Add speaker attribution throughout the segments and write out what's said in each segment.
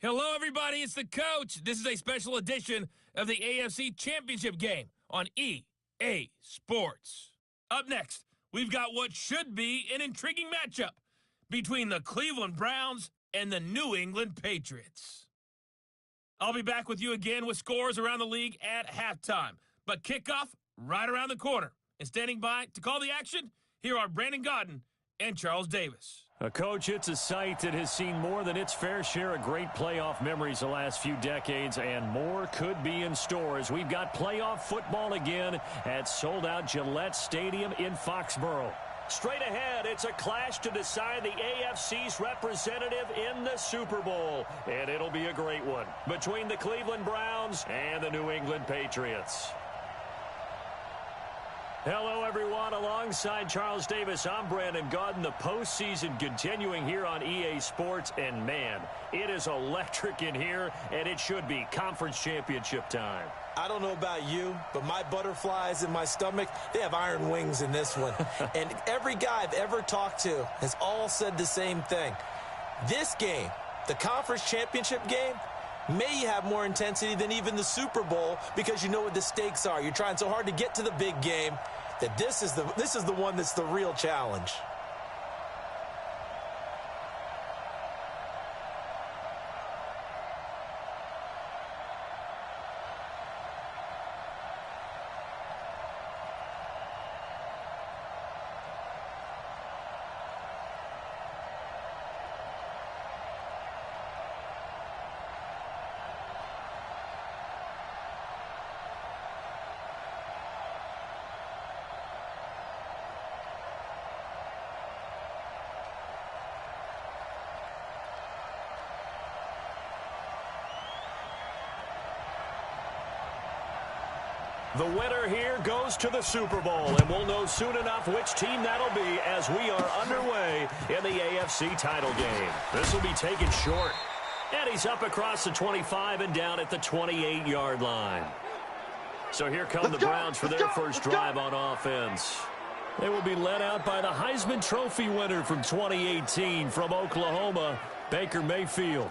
Speaker 1: Hello, everybody. It's the coach. This is a special edition of the AFC Championship game on EA Sports. Up next, we've got what should be an intriguing matchup between the Cleveland Browns and the New England Patriots. I'll be back with you again with scores around the league at halftime, but kickoff right around the corner. And standing by to call the action, here are Brandon Godden and Charles Davis.
Speaker 2: Coach, it's a site that has seen more than its fair share of great playoff memories the last few decades, and more could be in store as we've got playoff football again at sold-out Gillette Stadium in Foxborough. Straight ahead, it's a clash to decide the AFC's representative in the Super Bowl, and it'll be a great one between the Cleveland Browns and the New England Patriots. Hello, everyone. Alongside Charles Davis, I'm Brandon Godden. The postseason continuing here on EA Sports, and man, it is electric in here, and it should be conference championship time.
Speaker 3: I don't know about you, but my butterflies in my stomach, they have iron wings in this one. And every guy I've ever talked to has all said the same thing. This game, the conference championship game, may have more intensity than even the Super Bowl because you know what the stakes are. You're trying so hard to get to the big game that this is the one that's the real challenge.
Speaker 2: The winner here goes to the Super Bowl, and we'll know soon enough which team that'll be as we are underway in the AFC title game. This will be taken short, and he's up across the 25 and down at the 28-yard line. So here come the Browns for their first drive on offense. They will be led out by the Heisman Trophy winner from 2018 from Oklahoma, Baker Mayfield.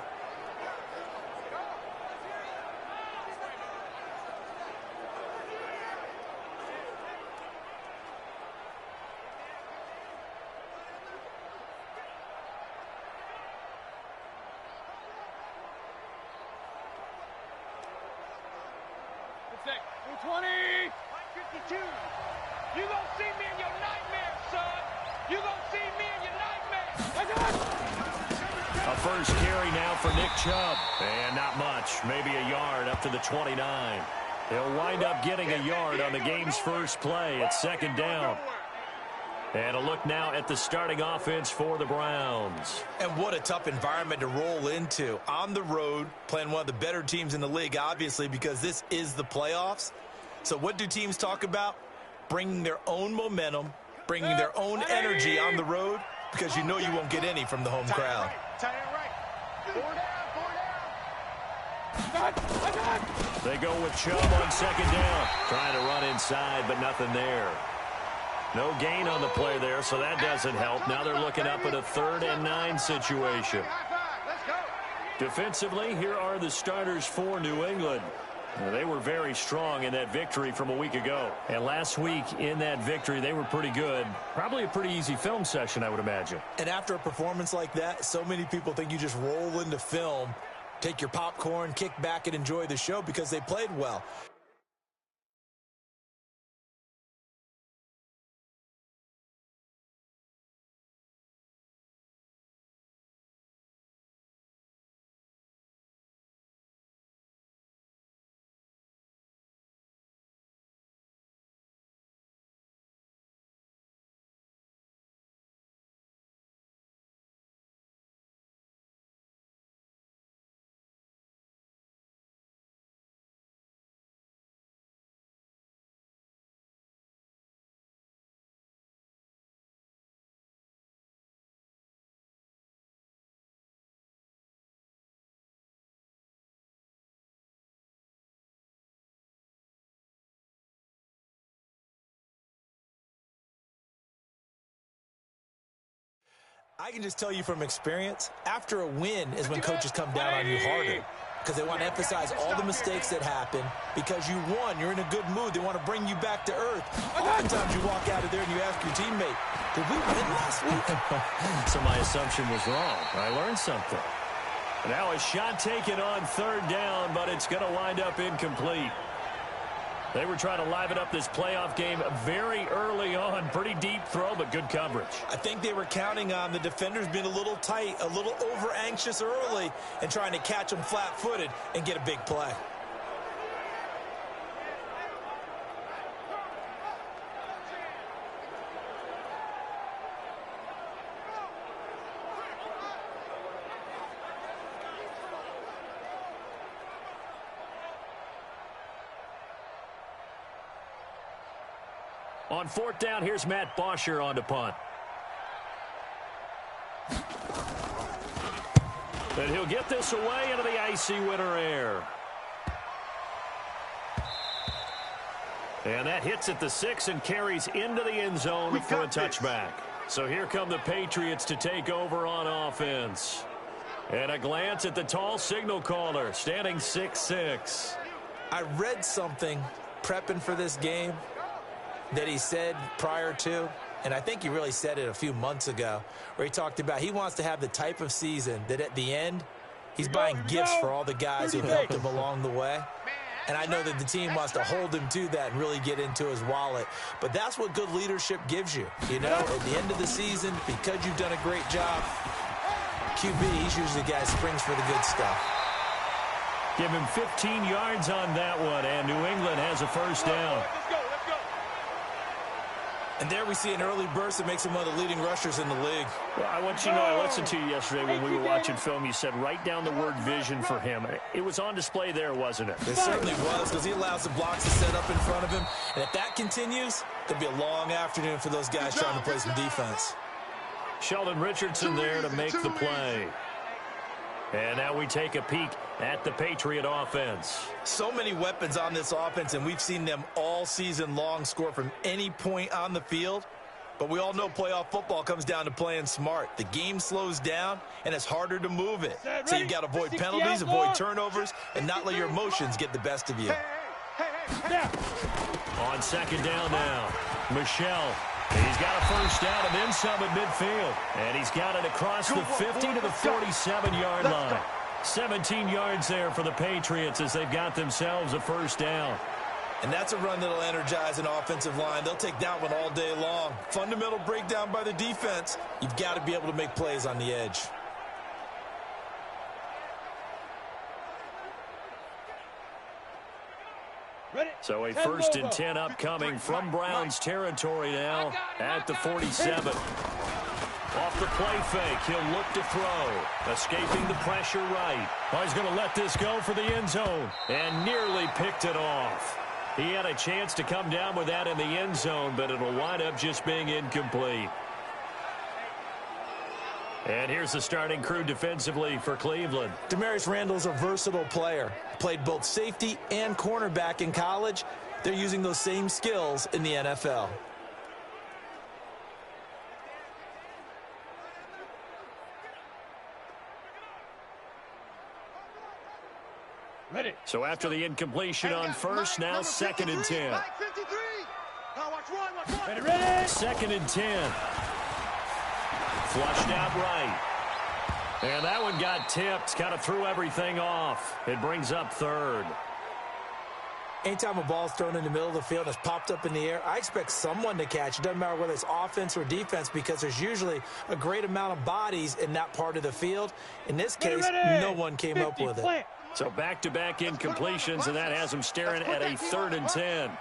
Speaker 2: First carry now for Nick Chubb. And not much. Maybe a yard up to the 29. He'll wind up getting a yard on the game's first play at second down. And a look now at the starting offense for the Browns.
Speaker 3: And what a tough environment to roll into. On the road, playing one of the better teams in the league, obviously, because this is the playoffs. So what do teams talk about? Bringing their own momentum, bringing their own energy on the road, because you know you won't get any from the home crowd.
Speaker 2: They go with Chubb on second down. Trying to run inside, but nothing there. No gain on the play there, so that doesn't help. Now they're looking up at a 3rd and 9 situation. Defensively, here are the starters for New England. They were very strong in that victory from a week ago. And last week in that victory, they were pretty good. Probably a pretty easy film session, I would imagine.
Speaker 3: And after a performance like that, so many people think you just roll into film, take your popcorn, kick back, and enjoy the show because they played well. I can just tell you from experience, after a win is when coaches come down on you harder because they want to emphasize all the mistakes that happen. Because you won, you're in a good mood. They want to bring you back to earth. Oftentimes you walk out of there and you ask your teammate, did we win last week?
Speaker 2: So my assumption was wrong. I learned something. Now a shot taken on third down, but it's going to wind up incomplete. They were trying to liven up this playoff game very early on. Pretty deep throw, but good coverage.
Speaker 3: I think they were counting on the defenders being a little tight, a little over-anxious early, and trying to catch them flat-footed and get a big play.
Speaker 2: On fourth down, here's Matt Bosher on to punt. And he'll get this away into the icy winter air. And that hits at the 6 and carries into the end zone for a touchback. So here come the Patriots to take over on offense. And a glance at the tall signal caller, standing 6'6".
Speaker 3: I read something prepping for this game that he said prior to, and I think he really said it a few months ago, where he talked about he wants to have the type of season that at the end, he's buying gifts for all the guys who've helped him along the way. And I know that the team wants to hold him to that and really get into his wallet. But that's what good leadership gives you. You know, at the end of the season, because you've done a great job, QB, he's usually the guy who springs for the good stuff.
Speaker 2: Give him 15 yards on that one, and New England has a first down.
Speaker 3: And there we see an early burst that makes him one of the leading rushers in the league.
Speaker 2: Well, I want you to know, I listened to you yesterday when we were watching film. You said write down the word vision for him. It was on display there, wasn't it?
Speaker 3: It certainly was, because he allows the blocks to set up in front of him. And if that continues, there'll be a long afternoon for those guys trying to play some defense.
Speaker 2: Sheldon Richardson there to make the play. And now we take a peek at the Patriot offense.
Speaker 3: So many weapons on this offense, and we've seen them all season long score from any point on the field. But we all know playoff football comes down to playing smart. The game slows down, and it's harder to move it. So you've got to avoid penalties, avoid turnovers, and not let your emotions get the best of you.
Speaker 2: On second down now, Michelle. He's got a first down and then some at midfield. And he's got it across the 50 to the 47-yard line. 17 yards there for the Patriots as they've got themselves a first down.
Speaker 3: And that's a run that'll energize an offensive line. They'll take that one all day long. Fundamental breakdown by the defense. You've got to be able to make plays on the edge.
Speaker 2: So a first and 10 upcoming from Browns territory now at the 47. Off the play fake, he'll look to throw. Escaping the pressure right. Oh, he's going to let this go for the end zone. And nearly picked it off. He had a chance to come down with that in the end zone, but it'll wind up just being incomplete. And here's the starting crew defensively for Cleveland.
Speaker 3: Demarius Randall's a versatile player. Played both safety and cornerback in college. They're using those same skills in the NFL.
Speaker 4: Ready.
Speaker 2: So after the incompletion on first, now second and 10.
Speaker 4: Ready.
Speaker 2: Second and 10. Flushed out right. And that one got tipped. Kind of threw everything off. It brings up third.
Speaker 3: Anytime a ball's thrown in the middle of the field and it's popped up in the air, I expect someone to catch. It doesn't matter whether it's offense or defense because there's usually a great amount of bodies in that part of the field. In this case, no one came up with it.
Speaker 2: So back-to-back incompletions, and that has him staring at a third and 10.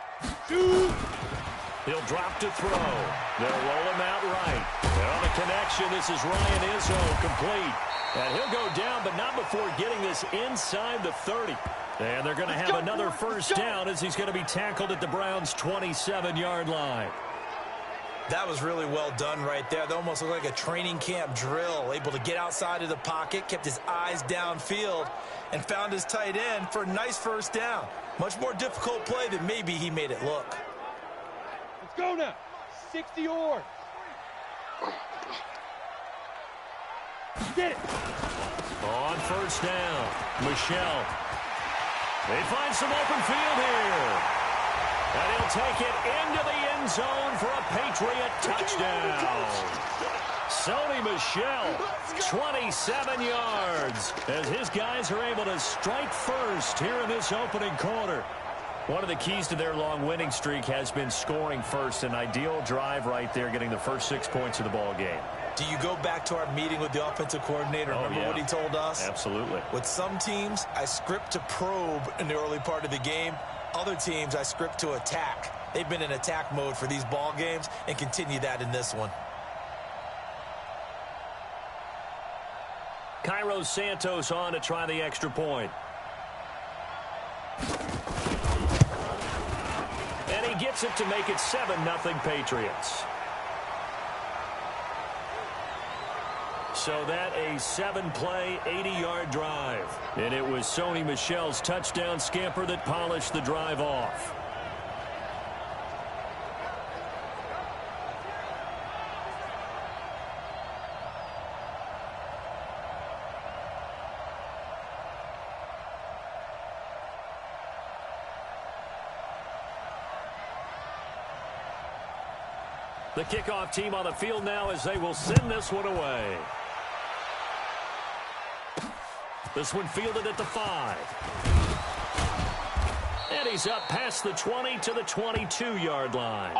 Speaker 2: He'll drop to throw. They'll roll him out right. And on the connection, this is Ryan Izzo complete. And he'll go down, but not before getting this inside the 30. And they're going to have another first down as he's going to be tackled at the Browns' 27-yard line.
Speaker 3: That was really well done right there. That almost looked like a training camp drill. Able to get outside of the pocket, kept his eyes downfield, and found his tight end for a nice first down. Much more difficult play than maybe he made it look.
Speaker 4: Let's go now. 60 yards. Get it.
Speaker 2: On first down, Michelle. They find some open field here. And he'll take it into the end zone for a Patriot touchdown. Sony Michel, 27 yards, as his guys are able to strike first here in this opening quarter. One of the keys to their long winning streak has been scoring first. An ideal drive right there, getting the first 6 points of the ball game.
Speaker 3: Do you go back to our meeting with the offensive coordinator? Remember what he told us?
Speaker 2: Absolutely.
Speaker 3: With some teams, I script to probe in the early part of the game. Other teams, I script to attack. They've been in attack mode for these ball games and continue that in this one.
Speaker 2: Cairo Santos on to try the extra point. And he gets it to make it 7-0 Patriots. So that a 7-play, 80-yard drive. And it was Sony Michel's touchdown scamper that polished the drive off. The kickoff team on the field now as they will send this one away. This one fielded at the 5. And he's up past the 20 to the 22-yard line.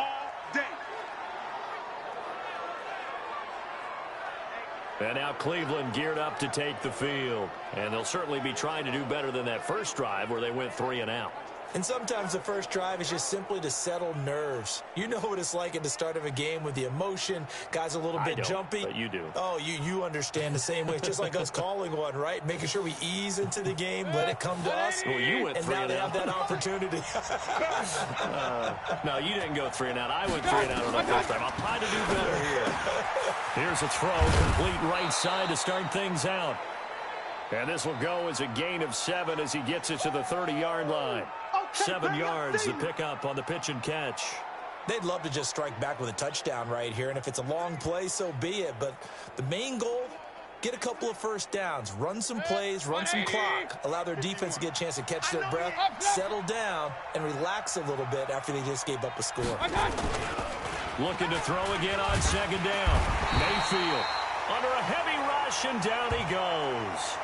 Speaker 2: And now Cleveland geared up to take the field. And they'll certainly be trying to do better than that first drive where they went 3 and out.
Speaker 3: And sometimes the first drive is just simply to settle nerves. You know what it's like at the start of a game with the emotion. Guys a little bit jumpy.
Speaker 2: But you do.
Speaker 3: Oh, you understand the same way. It's just like us calling one, right? Making sure we ease into the game, let it come to us.
Speaker 2: Well, you went 3
Speaker 3: and now they
Speaker 2: out.
Speaker 3: have that opportunity.
Speaker 2: No, you didn't go 3 and out. I went 3 and out on the first time. I'll try to do better here. Here's a throw, complete right side to start things out. And this will go as a gain of 7 as he gets it to the 30-yard line. 7 yards, the pickup on the pitch and catch.
Speaker 3: They'd love to just strike back with a touchdown right here, and if it's a long play, so be it. But the main goal, get a couple of first downs, run some plays, run some clock, allow their defense to get a chance to catch their breath, settle down, and relax a little bit after they just gave up a score.
Speaker 2: Looking to throw again on second down. Mayfield under a heavy rush, and down he goes.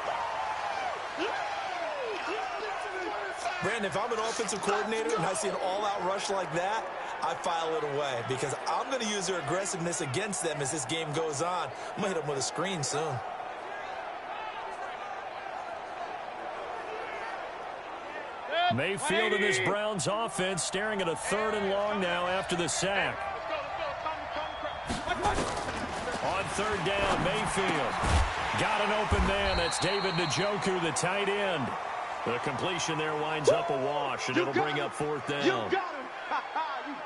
Speaker 3: Brandon, if I'm an offensive coordinator and I see an all-out rush like that, I file it away because I'm going to use their aggressiveness against them as this game goes on. I'm going to hit them with a screen soon.
Speaker 2: Mayfield and this Browns offense staring at a 3rd and long now after the sack. On 3rd down, Mayfield got an open man. That's David Njoku, the tight end. The completion there winds up a wash, and it'll bring up 4th down.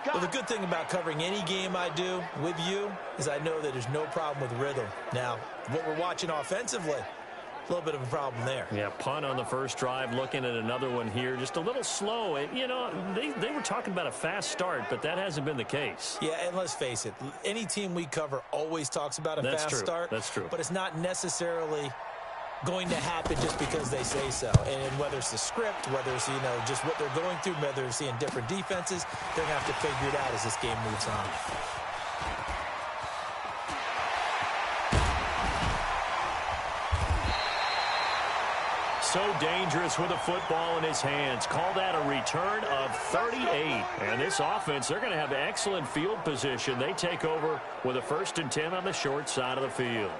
Speaker 3: Well, the good thing about covering any game I do with you is I know that there's no problem with rhythm. Now, what we're watching offensively, a little bit of a problem there.
Speaker 2: Yeah, punt on the first drive, looking at another one here. Just a little slow. And, you know, they were talking about a fast start, but that hasn't been the case.
Speaker 3: Yeah, and let's face it, any team we cover always talks about a fast start.
Speaker 2: That's true.
Speaker 3: But it's not necessarily going to happen just because they say so. And whether it's the script, whether it's, just what they're going through, whether they're seeing different defenses, they're going to have to figure it out as this game moves on.
Speaker 2: So dangerous with a football in his hands. Call that a return of 38. And this offense, they're going to have excellent field position. They take over with a 1st and 10 on the short side of the field.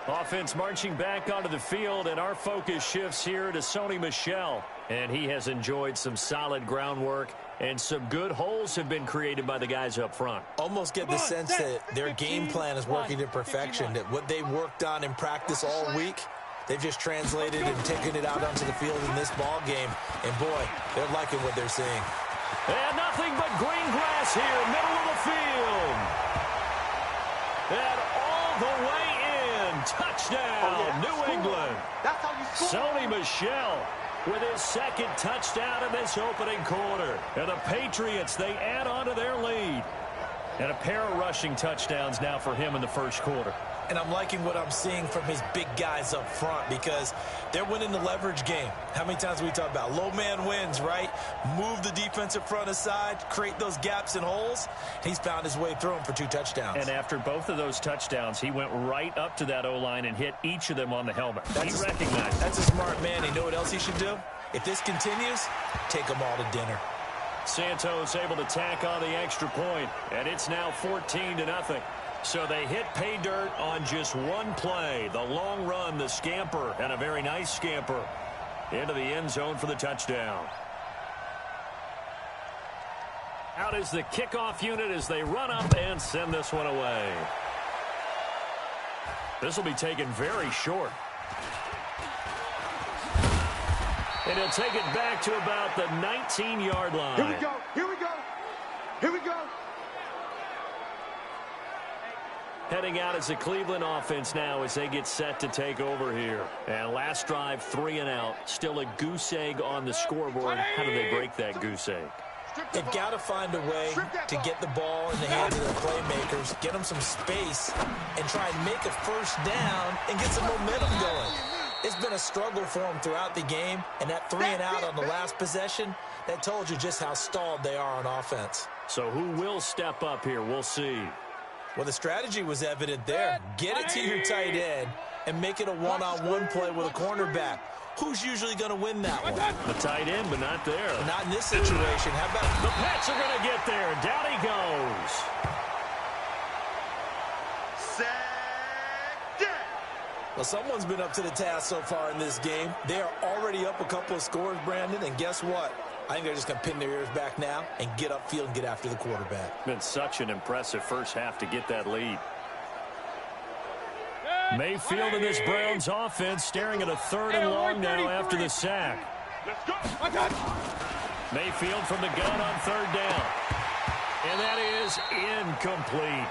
Speaker 2: Offense marching back onto the field, and our focus shifts here to Sony Michel. And he has enjoyed some solid groundwork, and some good holes have been created by the guys up front.
Speaker 3: Almost get the sense that their game plan is working to perfection, that what they worked on in practice all week, they've just translated and taken it out onto the field in this ball game. And, boy, they're liking what they're seeing.
Speaker 2: And nothing but green grass here, middle of the field. And all the way in. Touchdown, New England. Sony Michel with his 2nd touchdown in this opening quarter. And the Patriots, they add on to their lead. And a pair of rushing touchdowns now for him in the first quarter.
Speaker 3: and I'm liking what I'm seeing from his big guys up front because they're winning the leverage game. How many times we talk about low man wins, right? Move the defensive front aside, create those gaps and holes. He's found his way through them for 2 touchdowns.
Speaker 2: And after both of those touchdowns, he went right up to that O-line and hit each of them on the helmet. He recognized.
Speaker 3: That's a smart man. You know what else he should do? If this continues, take them all to dinner.
Speaker 2: Santos able to tack on the extra point, and it's now 14-0. So they hit pay dirt on just one play. The long run, the scamper, and a very nice scamper into the end zone for the touchdown. Out is the kickoff unit as they run up and send this one away. This will be taken very short. And he'll take it back to about the 19-yard line.
Speaker 4: Here we go. Here we go. Here we go.
Speaker 2: Heading out as the Cleveland offense now as they get set to take over here. And last drive, 3 and out. Still a goose egg on the scoreboard. How do they break that goose egg?
Speaker 3: They've got to find a way to get the ball in the hands of their playmakers, get them some space, and try and make a first down and get some momentum going. It's been a struggle for them throughout the game, and that 3 and out on the last possession, that told you just how stalled they are on offense.
Speaker 2: So who will step up here? We'll see.
Speaker 3: Well, the strategy was evident there. Get it to your tight end and make it a one-on-one play with a cornerback. Who's usually going to win that one?
Speaker 2: The tight end, but not there.
Speaker 3: Not in this situation. How about
Speaker 2: the Pats are going to get there. Down he goes.
Speaker 3: Well, someone's been up to the task so far in this game. They are already up a couple of scores, Brandon, and guess what? I think they're just going to pin their ears back now and get upfield and get after the quarterback.
Speaker 2: Been such an impressive first half to get that lead. Mayfield in this Browns offense staring at a 3rd and long now after the sack.
Speaker 4: Let's go.
Speaker 2: Mayfield from the gun on 3rd down. And that is incomplete.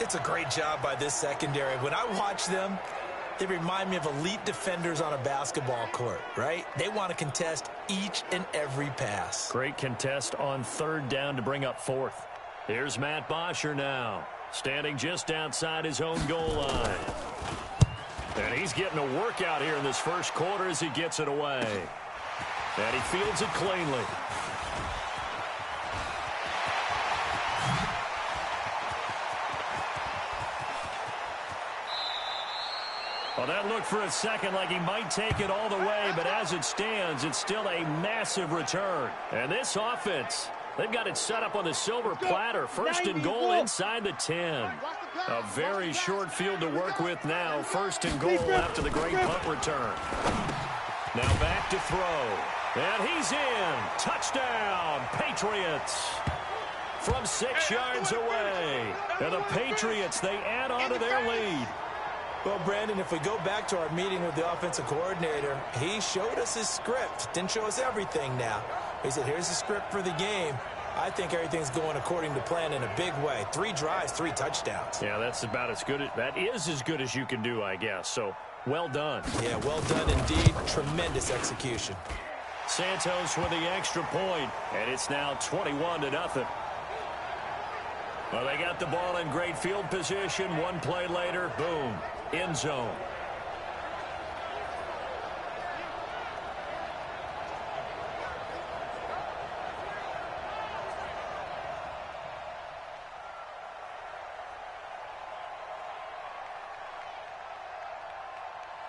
Speaker 3: It's a great job by this secondary. When I watch them, they remind me of elite defenders on a basketball court, right? They want to contest each and every pass.
Speaker 2: Great contest on 3rd down to bring up 4th. Here's Matt Bosher now, standing just outside his own goal line. And he's getting a workout here in this first quarter as he gets it away. And he fields it cleanly. Well, that looked for a second like he might take it all the way, but as it stands, it's still a massive return. And this offense, they've got it set up on the silver platter. 1st and goal inside the 10. A very short field to work with now. 1st and goal after the great punt return. Now back to throw. And he's in. Touchdown, Patriots. From 6 yards away. And the Patriots, they add on to their lead.
Speaker 3: Well, Brandon, if we go back to our meeting with the offensive coordinator, he showed us his script. Didn't show us everything now. He said, here's the script for the game. I think everything's going according to plan in a big way. 3 drives, 3 touchdowns.
Speaker 2: Yeah, that's about as good. That is as good as you can do, I guess. So, well done.
Speaker 3: Yeah, well done indeed. Tremendous execution.
Speaker 2: Santos with the extra point, and it's now 21-0. Well, they got the ball in great field position. 1 play later, boom, end zone.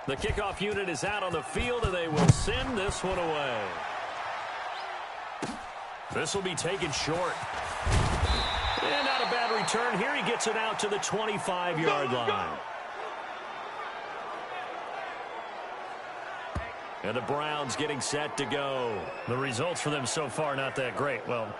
Speaker 2: The kickoff unit is out on the field, and they will send this one away. This will be taken short. And not a bad return. Here he gets it out to the 25-yard line. And the Browns getting set to go. The results for them so far not that great. Well,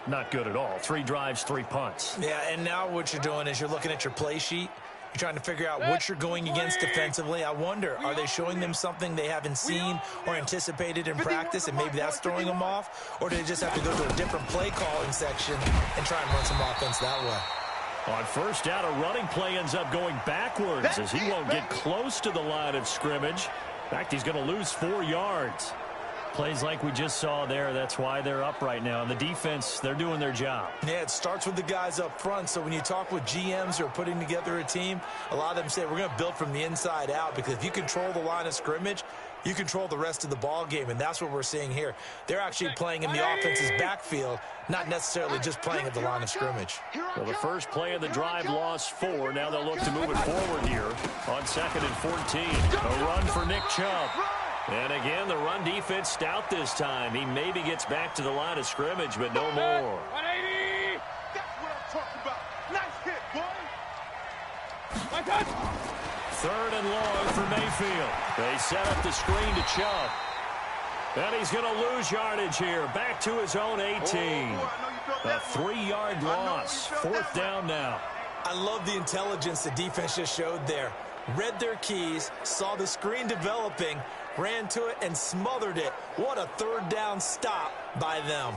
Speaker 2: not good at all. 3 drives, 3 punts.
Speaker 3: Yeah, and now what you're doing is you're looking at your play sheet. You're trying to figure out what you're going against defensively. I wonder, are they showing them something they haven't seen or anticipated in practice, and maybe that's throwing them off? Or do they just have to go to a different play calling section and try and run some offense that way?
Speaker 2: On 1st down, a running play ends up going backwards as he won't get close to the line of scrimmage. In fact, he's going to lose 4 yards. Plays like we just saw there, that's why they're up right now. And the defense, they're doing their job.
Speaker 3: Yeah, it starts with the guys up front. So when you talk with GMs who are putting together a team, a lot of them say we're going to build from the inside out, because if you control the line of scrimmage, you control the rest of the ball game, and that's what we're seeing here. They're actually playing in the offense's backfield, not necessarily just playing at the line of scrimmage.
Speaker 2: Well, the first play of the drive lost 4. Now they'll look to move it forward here on 2nd and 14. A run for Nick Chubb. And again, the run defense stout this time. He maybe gets back to the line of scrimmage, but no more.
Speaker 4: 180! That's what I'm talking about. Nice hit, boy. My touch.
Speaker 2: 3rd and long for Mayfield. They set up the screen to Chubb. And he's going to lose yardage here. Back to his own 18. A 3-yard loss. 4th down now.
Speaker 3: I love the intelligence the defense just showed there. Read their keys, saw the screen developing, ran to it, and smothered it. What a 3rd down stop by them.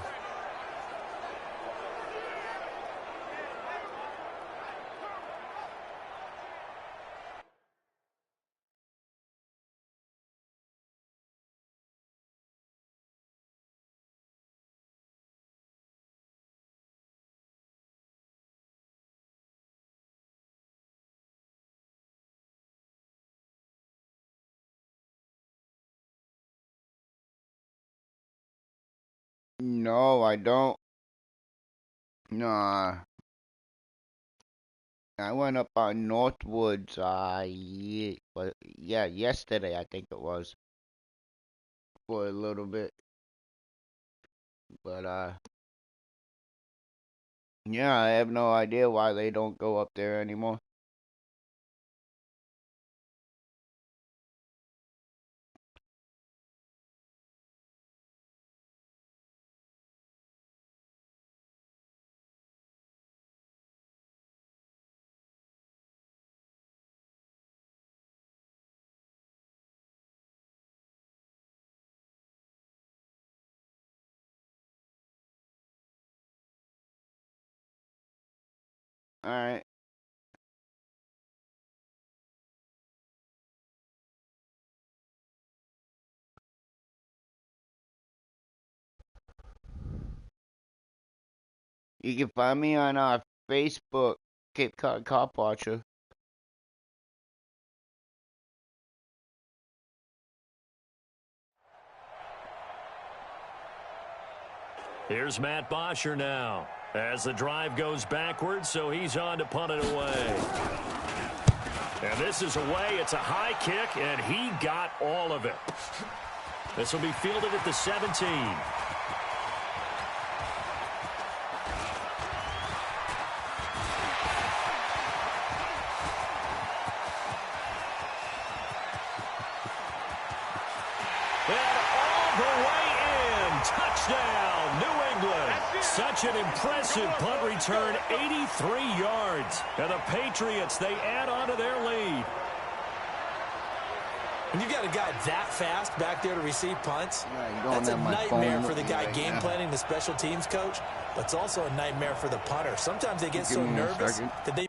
Speaker 5: No, I don't. Nah. I went up on Northwoods, yesterday I think it was. For a little bit. But, yeah, I have no idea why they don't go up there anymore. Alright. You can find me on Facebook, Cape Cod Cop Watcher.
Speaker 2: Here's Matt Bosher now as the drive goes backwards, so he's on to punt it away. And this is away. It's a high kick, and he got all of it. This will be fielded at the 17. And all the way in. Touchdown, New England. Such an impressive punt return, 83 yards. And the Patriots, they add on to their lead.
Speaker 3: When you've got a guy that fast back there to receive punts, that's a
Speaker 5: my
Speaker 3: nightmare
Speaker 5: phone
Speaker 3: for the
Speaker 5: with me
Speaker 3: guy
Speaker 5: right
Speaker 3: game
Speaker 5: now.
Speaker 3: planning, the special teams coach, but it's also a nightmare for the punter. Sometimes they get so
Speaker 5: Give me a
Speaker 3: nervous
Speaker 5: second.
Speaker 3: that they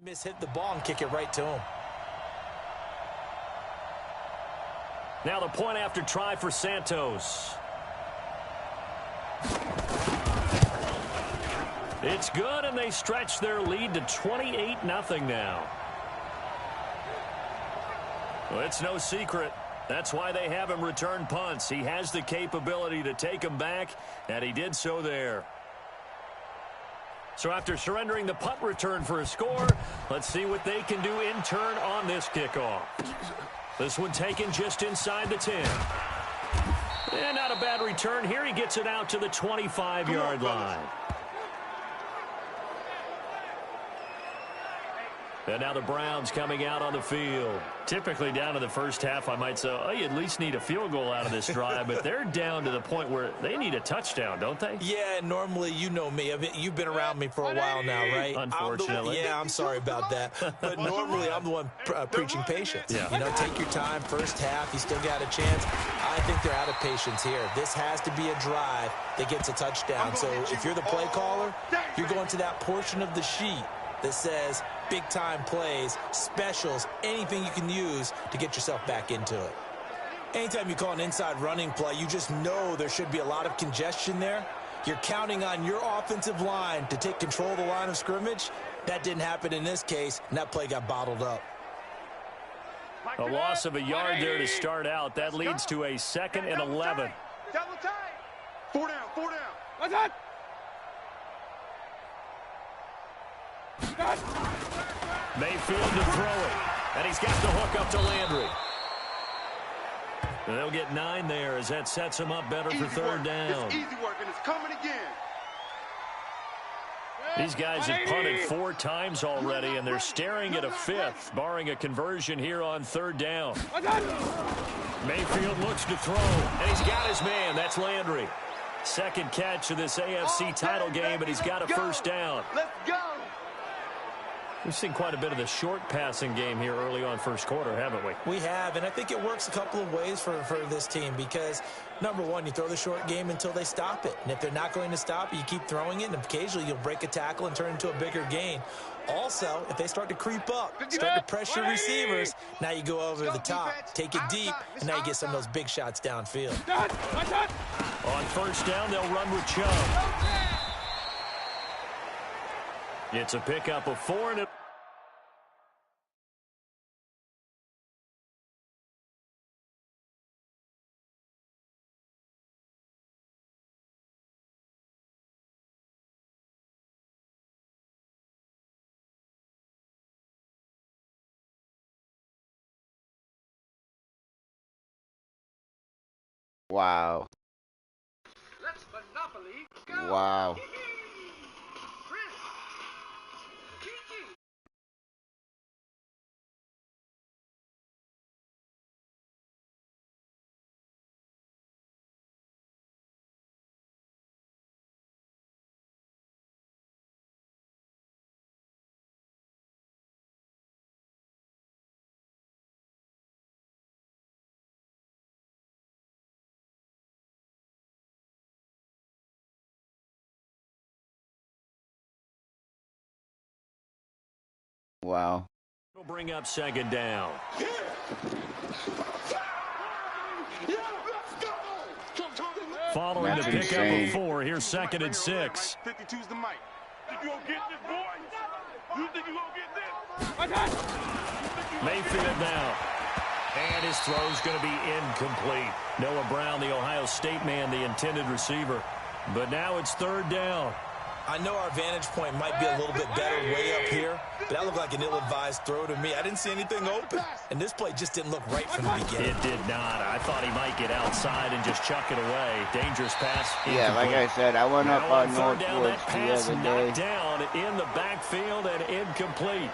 Speaker 3: Hit the ball and kick it right to him.
Speaker 2: Now the point after try for Santos. It's good, and they stretch their lead to 28-0 now. Well, it's no secret. That's why they have him return punts. He has the capability to take them back, and he did so there. So after surrendering the punt return for a score, let's see what they can do in turn on this kickoff. This one taken just inside the 10. And not a bad return here. He gets it out to the 25-yard line. And now the Browns coming out on the field. Typically down to the first half, I might say, oh, you at least need a field goal out of this drive. But they're down to the point where they need a touchdown, don't they?
Speaker 3: Yeah, normally, you know me. You've been around me for a while now, right?
Speaker 2: Unfortunately.
Speaker 3: I'm sorry about that. But normally, I'm the one preaching patience.
Speaker 2: Yeah.
Speaker 3: You know, take your time. First half, you still got a chance. I think they're out of patience here. This has to be a drive that gets a touchdown. So if you're the play caller, you're going to that portion of the sheet that says big-time plays, specials, anything you can use to get yourself back into it. Anytime you call an inside running play, you just know there should be a lot of congestion there. You're counting on your offensive line to take control of the line of scrimmage. That didn't happen in this case, and that play got bottled up.
Speaker 2: A loss of a yard there to start out. That leads to a 2nd and 11.
Speaker 4: Double tight. 4 down, 4 down. What's that?
Speaker 2: Mayfield to throw it. And he's got the hook up to Landry. And they'll get 9 there as that sets him up better for third down.
Speaker 4: It's easy work, and it's coming again.
Speaker 2: These guys have punted 4 times already, and they're staring at a 5th, barring a conversion here on third down. Mayfield looks to throw, and he's got his man. That's Landry. Second catch of this AFC title game, and he's got a first down.
Speaker 4: Let's go.
Speaker 2: We've seen quite a bit of the short passing game here early on first quarter, haven't we?
Speaker 3: We have, and I think it works a couple of ways for this team because, number one, you throw the short game until they stop it. And if they're not going to stop it, you keep throwing it, and occasionally you'll break a tackle and turn into a bigger gain. Also, if they start to creep up, start to pressure receivers, now you go over the top, take it deep, and now you get some of those big shots downfield.
Speaker 2: On first down, they'll run with Chubb. It's a pickup of 4, and
Speaker 5: Wow.
Speaker 4: Let's Monopoly go.
Speaker 5: Wow. Wow.
Speaker 2: It'll bring up second down. Following
Speaker 5: That's
Speaker 2: the pickup
Speaker 5: insane.
Speaker 2: of 4, here's 2nd and 6.
Speaker 4: 52's the mic. Think you gonna get this, boy? You think you gonna get this?
Speaker 2: Mayfield now. And his throw's going to be incomplete. Noah Brown, the Ohio State man, the intended receiver. But now it's third down.
Speaker 3: I know our vantage point might be a little bit better way up here, but that looked like an ill-advised throw to me. I didn't see anything open, and this play just didn't look right from the beginning.
Speaker 2: It did not. I thought he might get outside and just chuck it away. Dangerous pass.
Speaker 5: Yeah, like I said, I went up on Northwoods the
Speaker 2: pass
Speaker 5: other
Speaker 2: knocked
Speaker 5: day.
Speaker 2: down in the backfield and incomplete.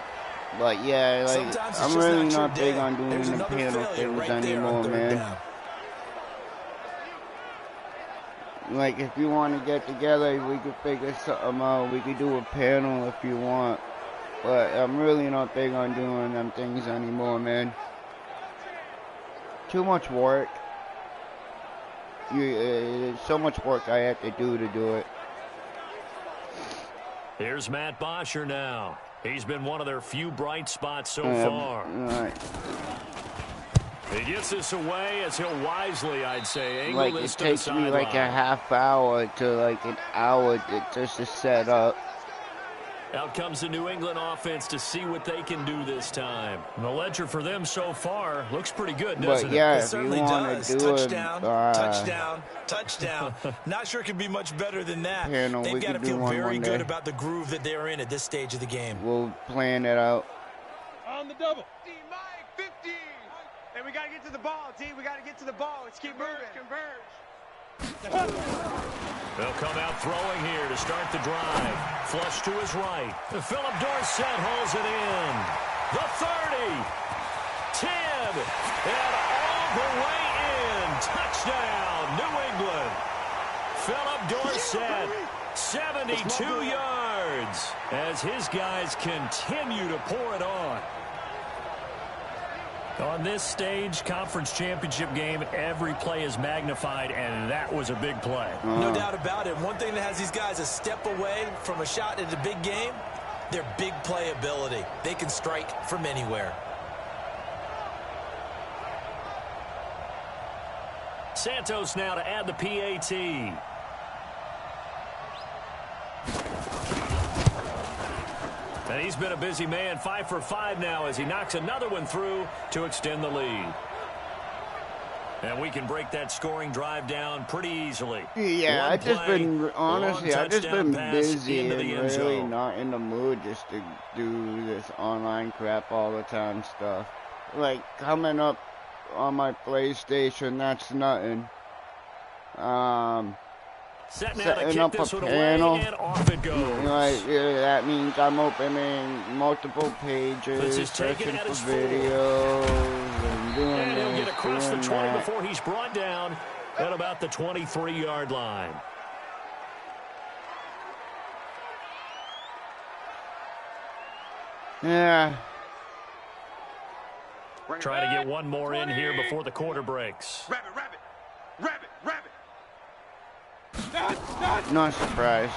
Speaker 5: But yeah, like,
Speaker 3: Sometimes it's
Speaker 5: I'm
Speaker 3: just
Speaker 5: really
Speaker 3: not your
Speaker 5: not big
Speaker 3: day.
Speaker 5: on doing
Speaker 3: There's
Speaker 5: the
Speaker 3: another
Speaker 5: panel
Speaker 3: failure
Speaker 5: things
Speaker 3: right there on
Speaker 5: anymore,
Speaker 3: third
Speaker 5: man.
Speaker 3: down.
Speaker 5: Like, if you want to get together, we could figure something out. We could do a panel if you want. But I'm really not big on doing them things anymore, man. Too much work. There's so much work I have to do it.
Speaker 2: Here's Matt Bosher now. He's been one of their few bright spots so far.
Speaker 5: Right.
Speaker 2: He gets this away as he'll wisely, I'd say, angle
Speaker 5: Like,
Speaker 2: this
Speaker 5: it
Speaker 2: to the
Speaker 5: takes me like a
Speaker 2: sideline.
Speaker 5: half hour to like an hour just to set up.
Speaker 2: Out comes the New England offense to see what they can do this time. And the ledger for them so far looks pretty good, doesn't
Speaker 5: But yeah,
Speaker 3: It
Speaker 5: if you
Speaker 3: certainly
Speaker 5: want
Speaker 3: does.
Speaker 5: to do
Speaker 3: Touchdown,
Speaker 5: it,
Speaker 3: touchdown, touchdown. Not sure it could be much better than that.
Speaker 5: Yeah, no,
Speaker 3: They've
Speaker 5: we
Speaker 3: got to
Speaker 5: could do
Speaker 3: feel
Speaker 5: one
Speaker 3: very
Speaker 5: one
Speaker 3: good
Speaker 5: day.
Speaker 3: about the groove that they're in at this stage of the game.
Speaker 5: we'll plan it out.
Speaker 4: On the double.
Speaker 6: Mike, 50. And we got to get to the ball, T. We got to get to the ball. Let's keep moving. Converge.
Speaker 2: They'll come out throwing here to start the drive. Flush to his right. Philip Dorsett holds it in. The 30. 10. And all the way in. Touchdown, New England. Philip Dorsett, 72 yards as his guys continue to pour it on. On this stage, conference championship game, every play is magnified, and that was a big play.
Speaker 3: No doubt about it. One thing that has these guys a step away from a shot at a big game, their big playability. They can strike from anywhere.
Speaker 2: Santos now to add the PAT. And he's been a busy man, 5 for 5 now as he knocks another one through to extend the lead. And we can break that scoring drive down pretty easily.
Speaker 5: Yeah,
Speaker 2: One
Speaker 5: I've just
Speaker 2: play,
Speaker 5: been, honestly,
Speaker 2: long
Speaker 5: I've just
Speaker 2: touchdown
Speaker 5: been
Speaker 2: pass
Speaker 5: busy
Speaker 2: into
Speaker 5: and
Speaker 2: the end
Speaker 5: really
Speaker 2: zone.
Speaker 5: not in the mood just to do this online crap all the time stuff. Like, coming up on my PlayStation, that's nothing.
Speaker 2: Set now to
Speaker 5: Setting
Speaker 2: kick
Speaker 5: up
Speaker 2: this
Speaker 5: a
Speaker 2: one away,
Speaker 5: panel.
Speaker 2: and off it goes.
Speaker 5: Like, that means I'm opening multiple pages,
Speaker 2: This is taken
Speaker 5: searching
Speaker 2: at
Speaker 5: for
Speaker 2: his full.
Speaker 5: videos, and doing
Speaker 2: And he'll
Speaker 5: this,
Speaker 2: get across the
Speaker 5: doing
Speaker 2: 20
Speaker 5: that.
Speaker 2: before he's brought down at about the 23-yard line.
Speaker 5: Yeah.
Speaker 2: Trying to get one more in here before the quarter breaks.
Speaker 4: Rabbit, rabbit. Rabbit, rabbit.
Speaker 5: Not surprised.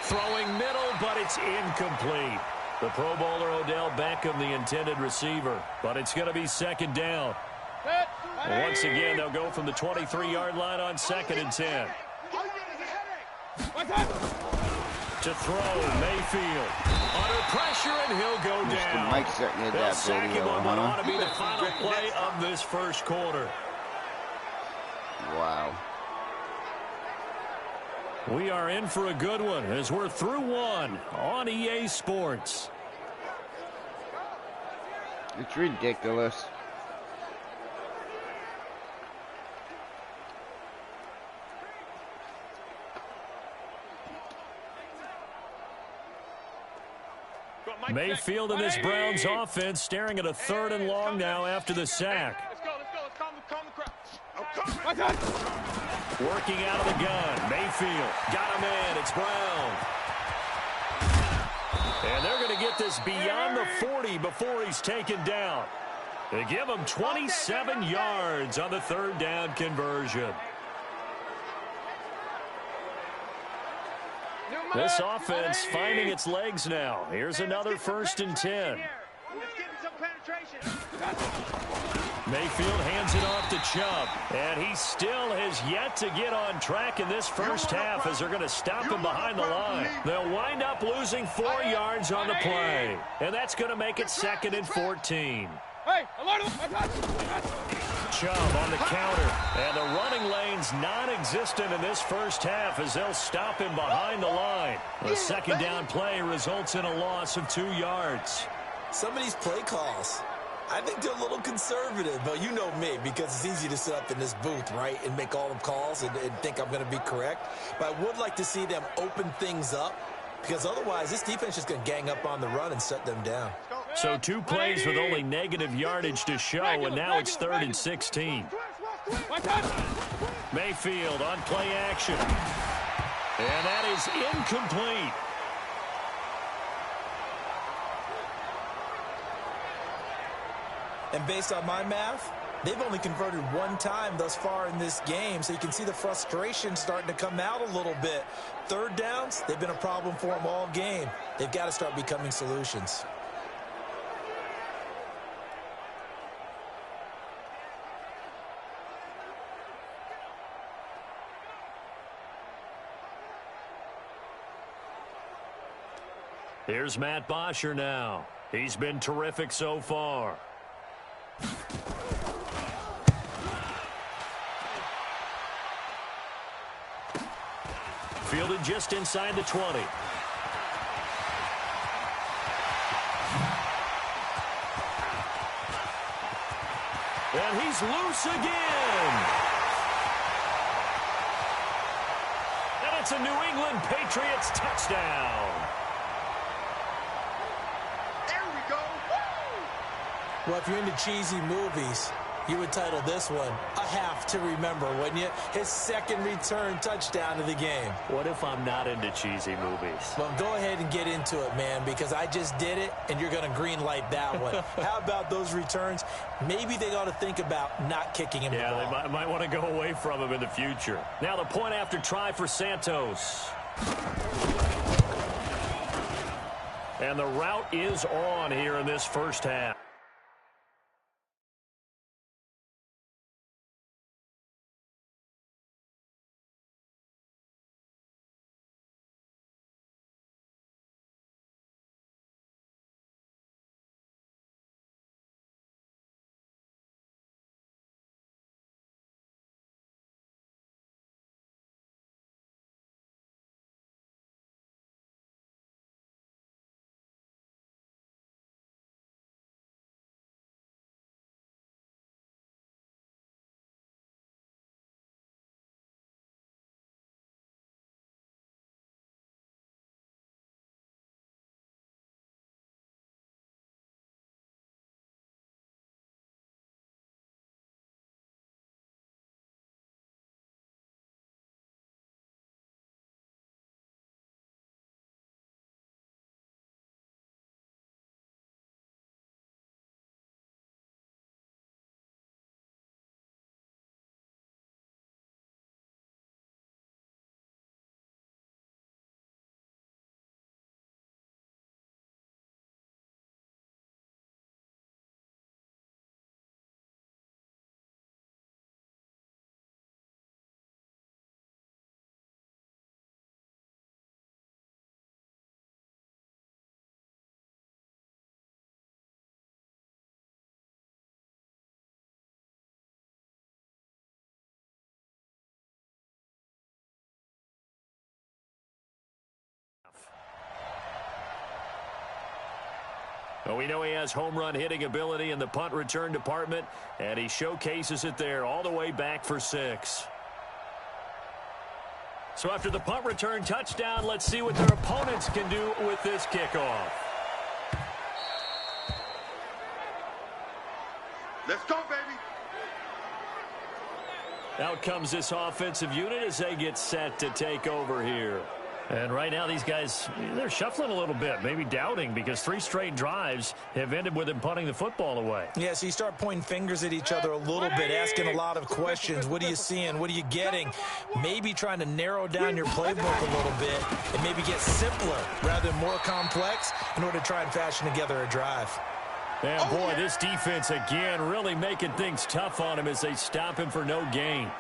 Speaker 2: Throwing middle, but it's incomplete. The Pro Bowler Odell Beckham, the intended receiver. But it's going to be second down. And once again, they'll go from the 23-yard line on 2nd and 10. To throw, Mayfield. Under pressure, and he'll go
Speaker 5: Mr.
Speaker 2: down.
Speaker 5: Mike sent me
Speaker 2: They'll
Speaker 5: that
Speaker 2: sack
Speaker 5: video,
Speaker 2: him on what ought
Speaker 5: huh?
Speaker 2: to be the final play of this first quarter.
Speaker 5: Wow.
Speaker 2: We are in for a good one as we're through one on EA Sports.
Speaker 5: It's ridiculous.
Speaker 2: Mayfield and this Browns offense staring at a 3rd and long now after the sack.
Speaker 4: Let's go, let's go. Let's calm the crowd. I'm coming.
Speaker 2: Working out of the gun. Mayfield got him in. It's Brown. And they're going to get this beyond the 40 before he's taken down. They give him 27 yards on the 3rd down conversion. This offense finding its legs now. Here's another 1st and 10.
Speaker 6: Let's get some penetration.
Speaker 2: Mayfield hands it off to Chubb. And he still has yet to get on track in this first half as they're going to stop him behind the line. They'll wind up losing 4 yards on the play. And that's going to make it 2nd and 14.
Speaker 4: Hey,
Speaker 2: Chubb on the counter. And the running lane's non-existent in this first half as they'll stop him behind the line. The 2nd down play results in a loss of 2 yards.
Speaker 3: Some of these play calls, I think they're a little conservative, but you know me, because it's easy to sit up in this booth, right, and make all the calls and think I'm going to be correct. But I would like to see them open things up, because otherwise this defense is going to gang up on the run and shut them down.
Speaker 2: So 2 plays with only negative yardage to show, and now it's 3rd and 16. Mayfield on play action. And that is incomplete.
Speaker 3: And based on my math, They've only converted one time thus far in this game, so you can see the frustration starting to come out a little bit. Third downs, they've been a problem for them all game. They've got to start becoming solutions.
Speaker 2: Here's Matt Bosher now. He's been terrific so far. Fielded just inside the 20. And he's loose again. And it's a New England Patriots touchdown.
Speaker 3: Well, if you're into cheesy movies, you would title this one A Half to Remember, wouldn't you? His second return touchdown of the game.
Speaker 2: What if I'm not into cheesy movies?
Speaker 3: Well, go ahead and get into it, man, because I just did it, and you're going to green light that one. How about those returns? Maybe they ought to think about not kicking him the ball.
Speaker 2: Yeah, they might want to go away from him in the future. Now the point after try for Santos. And the route is on here in this first half. Well, we know he has home run hitting ability in the punt return department, and he showcases it there all the way back for 6. So after the punt return touchdown, let's see what their opponents can do with this kickoff.
Speaker 4: Let's go, baby.
Speaker 2: Out comes this offensive unit as they get set to take over here. And right now these guys, they're shuffling a little bit, maybe doubting, because 3 straight drives have ended with them punting the football away.
Speaker 3: Yeah, so you start pointing fingers at each other a little bit, asking a lot of questions. What are you seeing? What are you getting? Maybe trying to narrow down your playbook a little bit and maybe get simpler rather than more complex in order to try and fashion together a drive.
Speaker 2: And boy, this defense again really making things tough on him as they stop him for no gain.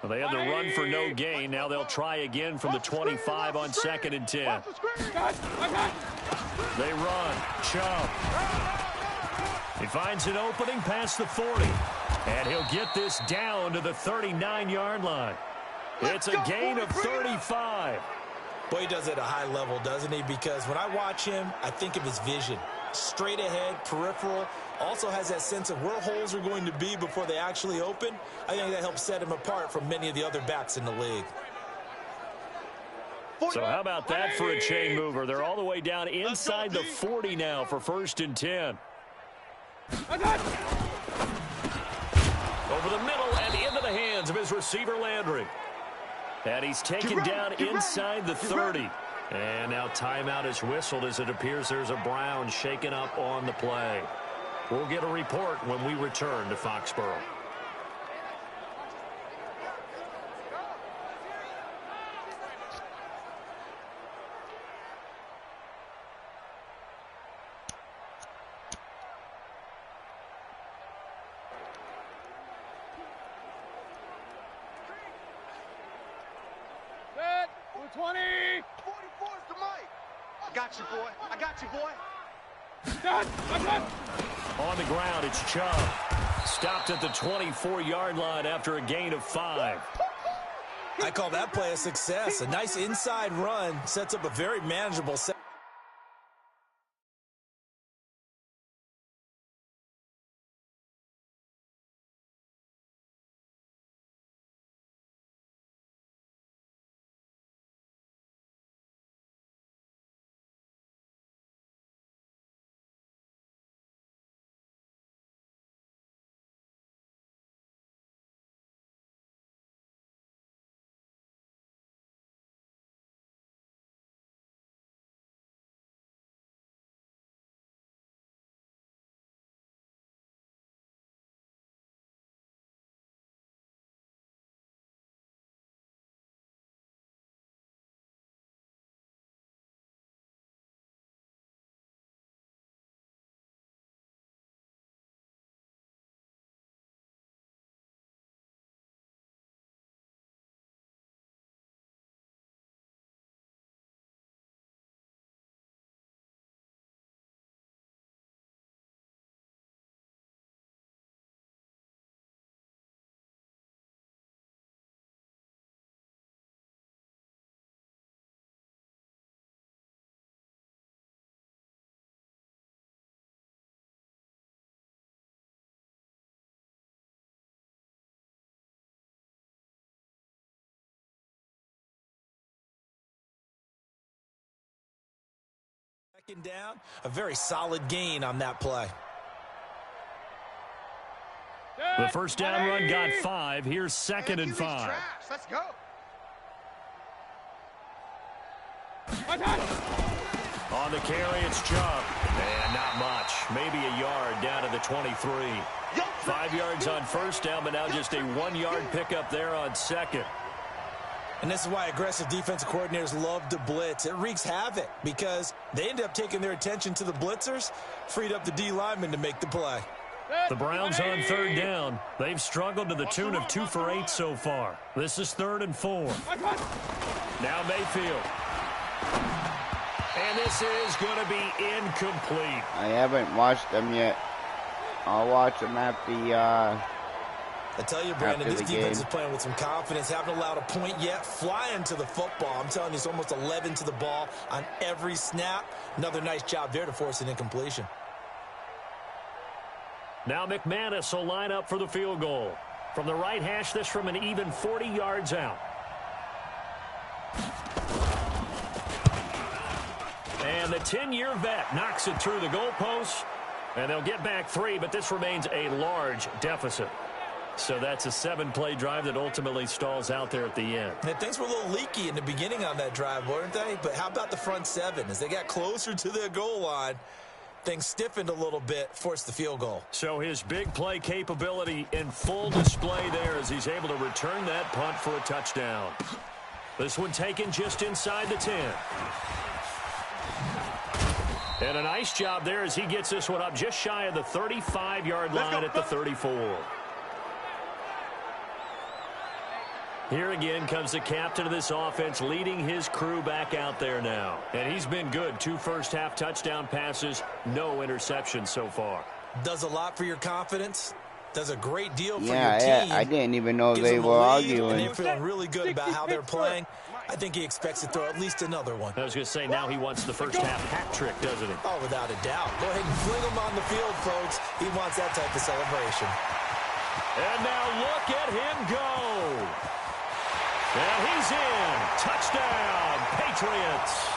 Speaker 2: Well, they had the run for no gain. Now they'll try again from the 25 on 2nd and 10. They run. Chubb. He finds an opening past the 40. And he'll get this down to the 39-yard line. It's a gain of 35.
Speaker 3: Boy, he does it at a high level, doesn't he? Because when I watch him, I think of his vision. Straight ahead, peripheral, also has that sense of where holes are going to be before they actually open. I think that helps set him apart from many of the other backs in the league.
Speaker 2: So how about that for a chain mover? They're all the way down inside the 40 now for 1st and 10. Over the middle and into the hands of his receiver, Landry. And he's taken down inside the 30. And now timeout is whistled as it appears there's a Brown shaken up on the play. We'll get a report when we return to Foxborough. On the ground, it's Chubb. Stopped at the 24-yard line after a gain of 5.
Speaker 3: I call that play a success. A nice inside run sets up a very manageable set. Second down, a very solid gain on that play.
Speaker 2: The first down run got 5. Here's 2nd and 5.
Speaker 6: Let's go.
Speaker 2: On the carry, it's Chubb. And not much. Maybe a yard down to the 23. 5 yards on first down, but now just a 1-yard pickup there on 2nd.
Speaker 3: And this is why aggressive defensive coordinators love to blitz. It wreaks havoc because they end up taking their attention to the blitzers, freed up the D lineman to make the play.
Speaker 2: The Browns on 3rd down. They've struggled to the tune of 2 for 8 so far. This is 3rd and 4. Now Mayfield. And this is going to be incomplete.
Speaker 5: I haven't watched them yet. I'll watch them at the
Speaker 3: I tell you, Brandon, this defense is playing with some confidence. Haven't allowed a point yet. Flying to the football. I'm telling you, it's almost 11 to the ball on every snap. Another nice job there to force an incompletion.
Speaker 2: Now McManus will line up for the field goal. From the right hash, this from an even 40 yards out. And the 10-year vet knocks it through the goalpost. And they'll get back 3, but this remains a large deficit. So that's a 7-play drive that ultimately stalls out there at the end.
Speaker 3: And things were a little leaky in the beginning on that drive, weren't they? But how about the front 7? As they got closer to their goal line, things stiffened a little bit, forced the field goal.
Speaker 2: So his big play capability in full display there as he's able to return that punt for a touchdown. This one taken just inside the 10. And a nice job there as he gets this one up just shy of the 35-yard line at the 34. Here again comes the captain of this offense leading his crew back out there now. And he's been good. 2 first-half touchdown passes, no interceptions so far.
Speaker 3: Does a lot for your confidence. Does a great deal for
Speaker 5: your
Speaker 3: team.
Speaker 5: I didn't even know they were arguing.
Speaker 3: And they're feeling really good about how they're playing. I think he expects to throw at least another one.
Speaker 2: I was going to say, now he wants the first-half hat trick, doesn't he?
Speaker 3: Oh, without a doubt. Go ahead and fling him on the field, folks. He wants that type of celebration.
Speaker 2: And now look at him go. And he's in. Touchdown, Patriots.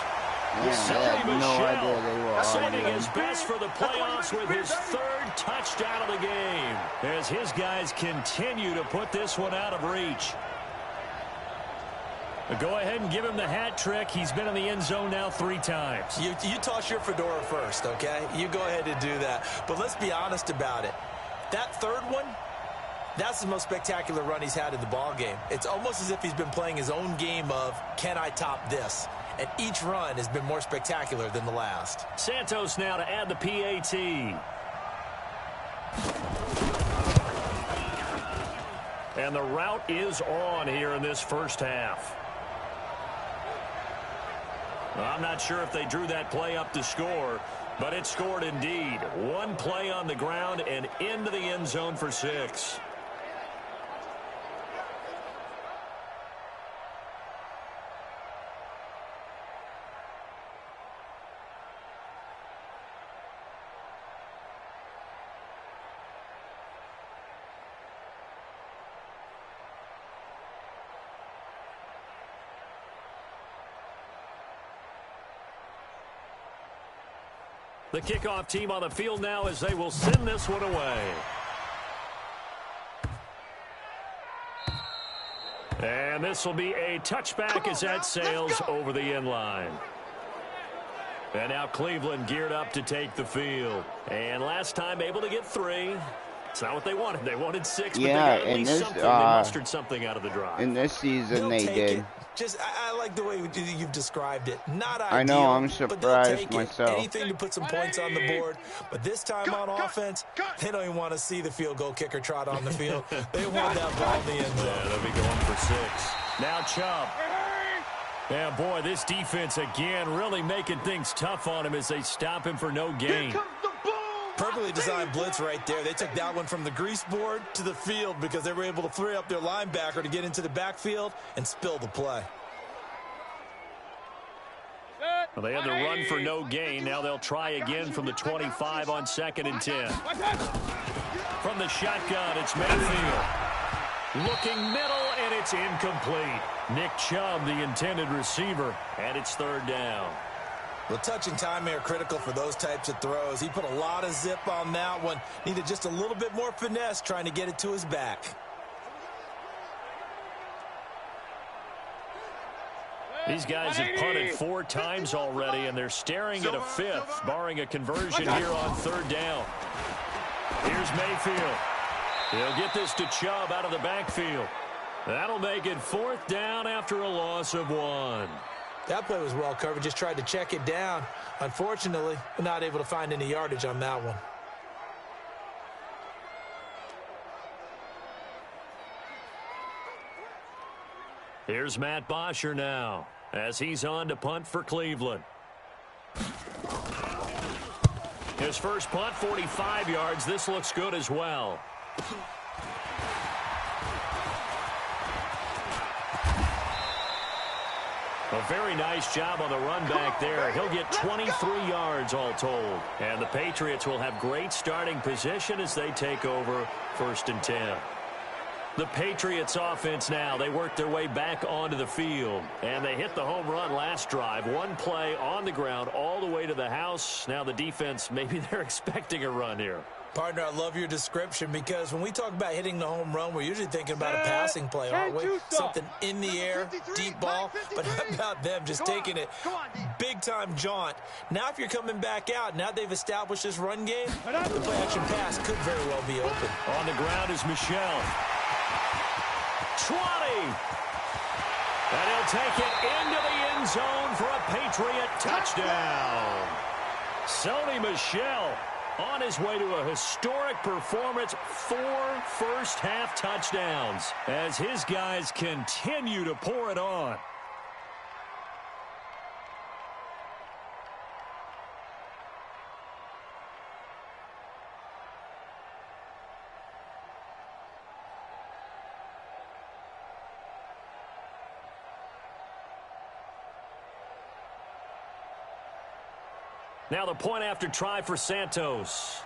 Speaker 5: Man, I had no idea they were
Speaker 2: Saving
Speaker 5: already.
Speaker 2: his best for the playoffs with his third touchdown of the game as his guys continue to put this one out of reach. Go ahead and give him the hat trick. He's been in the end zone now 3 times.
Speaker 3: You toss your fedora first, okay? You go ahead and do that. But let's be honest about it. That third one, that's the most spectacular run he's had in the ball game. It's almost as if he's been playing his own game of, can I top this? And each run has been more spectacular than the last.
Speaker 2: Santos now to add the PAT. And the route is on here in this first half. I'm not sure if they drew that play up to score, but it scored indeed. 1 play on the ground and into the end zone for 6. The kickoff team on the field now as they will send this one away. And this will be a touchback as that sails over the end line. And now Cleveland geared up to take the field. And last time able to get 3. It's not what they wanted. They wanted 6, but they got at least something. They mustered something out of the drive.
Speaker 5: In this season, they did.
Speaker 3: Just, I like the way you've described it. Not ideal,
Speaker 5: I know, I'm
Speaker 3: surprised
Speaker 5: surprised myself.
Speaker 3: Anything to put some points on the board. But this time on offense, they don't even want to see the field goal kicker trot on the field. They want that ball in the end zone.
Speaker 2: Yeah, they'll be going for 6. Now Chubb. Yeah, boy, this defense again really making things tough on him as they stop him for no gain.
Speaker 3: Perfectly designed blitz right there. They took that one from the grease board to the field because they were able to free up their linebacker to get into the backfield and spill the play.
Speaker 2: Well, they had the run for no gain. Now they'll try again from the 25 on 2nd and 10. From the shotgun, it's Mayfield. Looking middle, and it's incomplete. Nick Chubb, the intended receiver, and it's 3rd down.
Speaker 3: Well, touch and time are critical for those types of throws. He put a lot of zip on that one. Needed just a little bit more finesse trying to get it to his back.
Speaker 2: These guys have punted 4 times already, and they're staring at a 5th, barring a conversion here on 3rd down. Here's Mayfield. He'll get this to Chubb out of the backfield. That'll make it 4th down after a loss of 1.
Speaker 3: That play was well covered. Just tried to check it down. Unfortunately, we're not able to find any yardage on that one.
Speaker 2: Here's Matt Bosher now as he's on to punt for Cleveland. His first punt, 45 yards. This looks good as well. A very nice job on the run back there. He'll get 23 yards all told. And the Patriots will have great starting position as they take over 1st and 10. The Patriots offense now, they work their way back onto the field. And they hit the home run last drive. 1 play on the ground all the way to the house. Now the defense, maybe they're expecting a run here.
Speaker 3: Partner, I love your description because when we talk about hitting the home run, we're usually thinking about a passing play, aren't we? Something in the air, deep ball. But how about them just taking it big-time jaunt? Now if you're coming back out, now they've established this run game, the play-action pass could very well be open.
Speaker 2: On the ground is Michel. 20. And he'll take it into the end zone for a Patriot touchdown. Sony Michel on his way to a historic performance, 4 first-half touchdowns as his guys continue to pour it on. Now the point after try for Santos.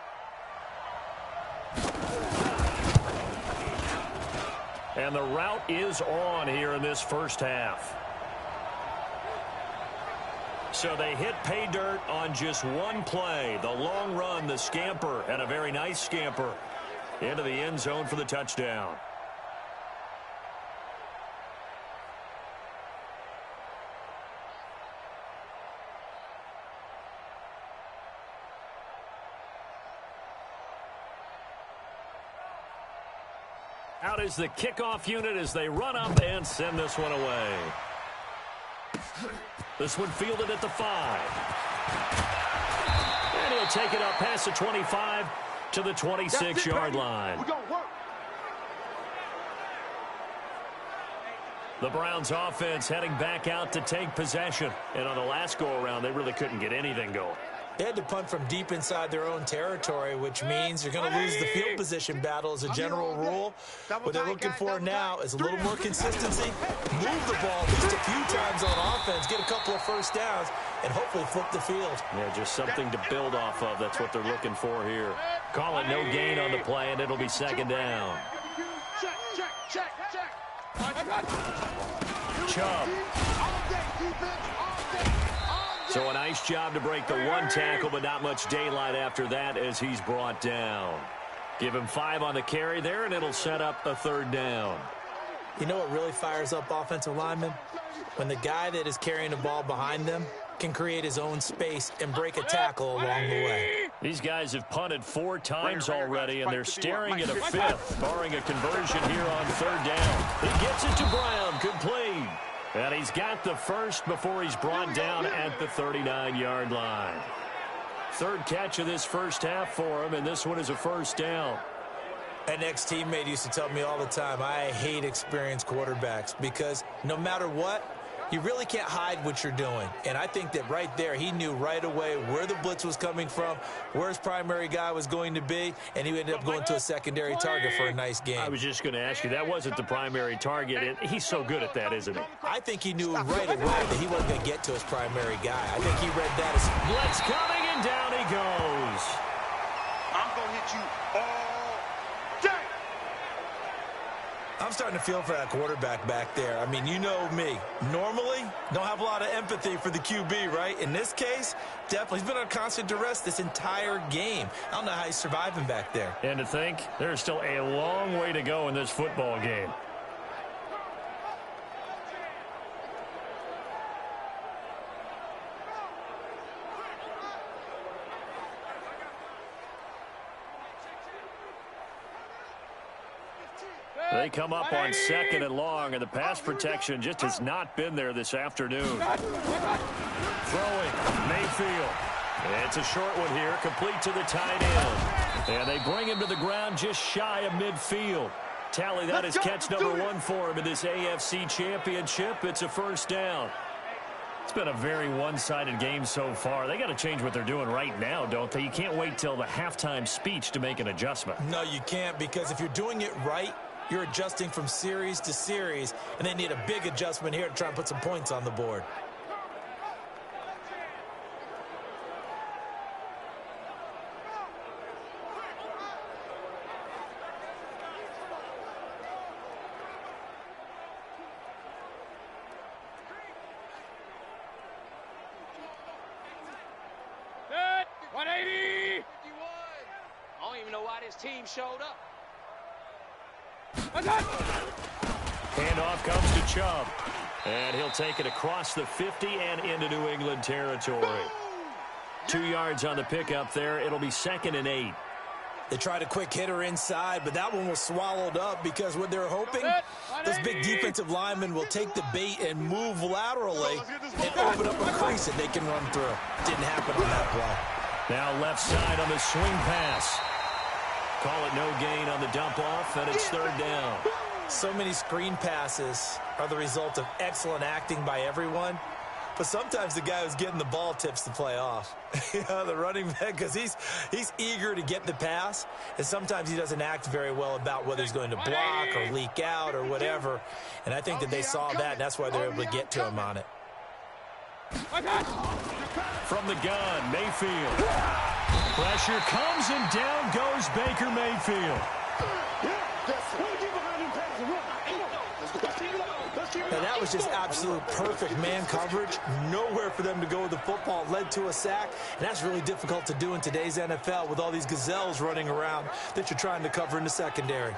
Speaker 2: And the route is on here in this first half. So they hit pay dirt on just one play. The long run, the scamper, and a very nice scamper into the end zone for the touchdown. Out is the kickoff unit as they run up and send this one away. This one fielded at the 5. And he'll take it up past the 25 to the 26-yard line. The Browns offense heading back out to take possession. And on the last go-around, they really couldn't get anything going.
Speaker 3: They had to punt from deep inside their own territory, which means you're going to lose the field position battle as a general rule. What they're looking for now is a little more consistency, move the ball just a few times on offense, get a couple of first downs, and hopefully flip the field.
Speaker 2: Yeah, just something to build off of. That's what they're looking for here. Call it no gain on the play, and it'll be second down. Chubb. So a nice job to break the one tackle, but not much daylight after that as he's brought down. Give him 5 on the carry there, and it'll set up a third down.
Speaker 3: You know what really fires up offensive linemen? When the guy that is carrying the ball behind them can create his own space and break a tackle along the way.
Speaker 2: These guys have punted 4 times already, and they're staring at a 5th, barring a conversion here on third down. He gets it to Brown, complete. And he's got the first before he's brought down at the 39-yard line. Third catch of this first half for him, and this one is a first down.
Speaker 3: An ex-teammate used to tell me all the time, I hate experienced quarterbacks because no matter what, you really can't hide what you're doing. And I think that right there, he knew right away where the blitz was coming from, where his primary guy was going to be, and he ended up going to a secondary target for a nice game.
Speaker 2: I was just going to ask you, that wasn't the primary target. He's so good at that, isn't he?
Speaker 3: I think he knew right away that he wasn't going to get to his primary guy. I think he read that as
Speaker 2: blitz coming, and down he goes.
Speaker 4: I'm going to hit you all day.
Speaker 3: I'm starting to feel for that quarterback back there. I mean, you know me. Normally, don't have a lot of empathy for the QB, right? In this case, definitely. He's been under constant duress this entire game. I don't know how he's surviving back there.
Speaker 2: And to think, there's still a long way to go in this football game. They come up on 2nd and long, and the pass protection just has not been there this afternoon. Throwing, Mayfield. It's a short one here, complete to the tight end. And they bring him to the ground just shy of midfield. Tally, that is catch number 1 for him in this AFC Championship. It's a first down. It's been a very one-sided game so far. They got to change what they're doing right now, don't they? You can't wait till the halftime speech to make an adjustment.
Speaker 3: No, you can't, because if you're doing it right, you're adjusting from series to series, and they need a big adjustment here to try and put some points on the board.
Speaker 6: Good. 180. I don't even know why this team showed up.
Speaker 2: Handoff comes to Chubb. And he'll take it across the 50 and into New England territory. 2 yards on the pickup there. It'll be 2nd and 8.
Speaker 3: They tried a quick hitter inside, but that one was swallowed up because what they're hoping, this big defensive lineman will take the bait and move laterally and open up a crease that they can run through. Didn't happen on that play.
Speaker 2: Now left side on the swing pass. Call it no gain on the dump off, and it's third down.
Speaker 3: So many screen passes are the result of excellent acting by everyone. But sometimes the guy who's getting the ball tips the play off. You know, the running back, because he's eager to get the pass, and sometimes he doesn't act very well about whether he's going to block or leak out or whatever. And I think that they saw that, and that's why they're able to get to him on it.
Speaker 2: From the gun, Mayfield. Pressure comes, and down goes Baker Mayfield.
Speaker 3: That was just absolute perfect man coverage. Nowhere for them to go with the football. Led to a sack, and that's really difficult to do in today's NFL with all these gazelles running around that you're trying to cover in the secondary.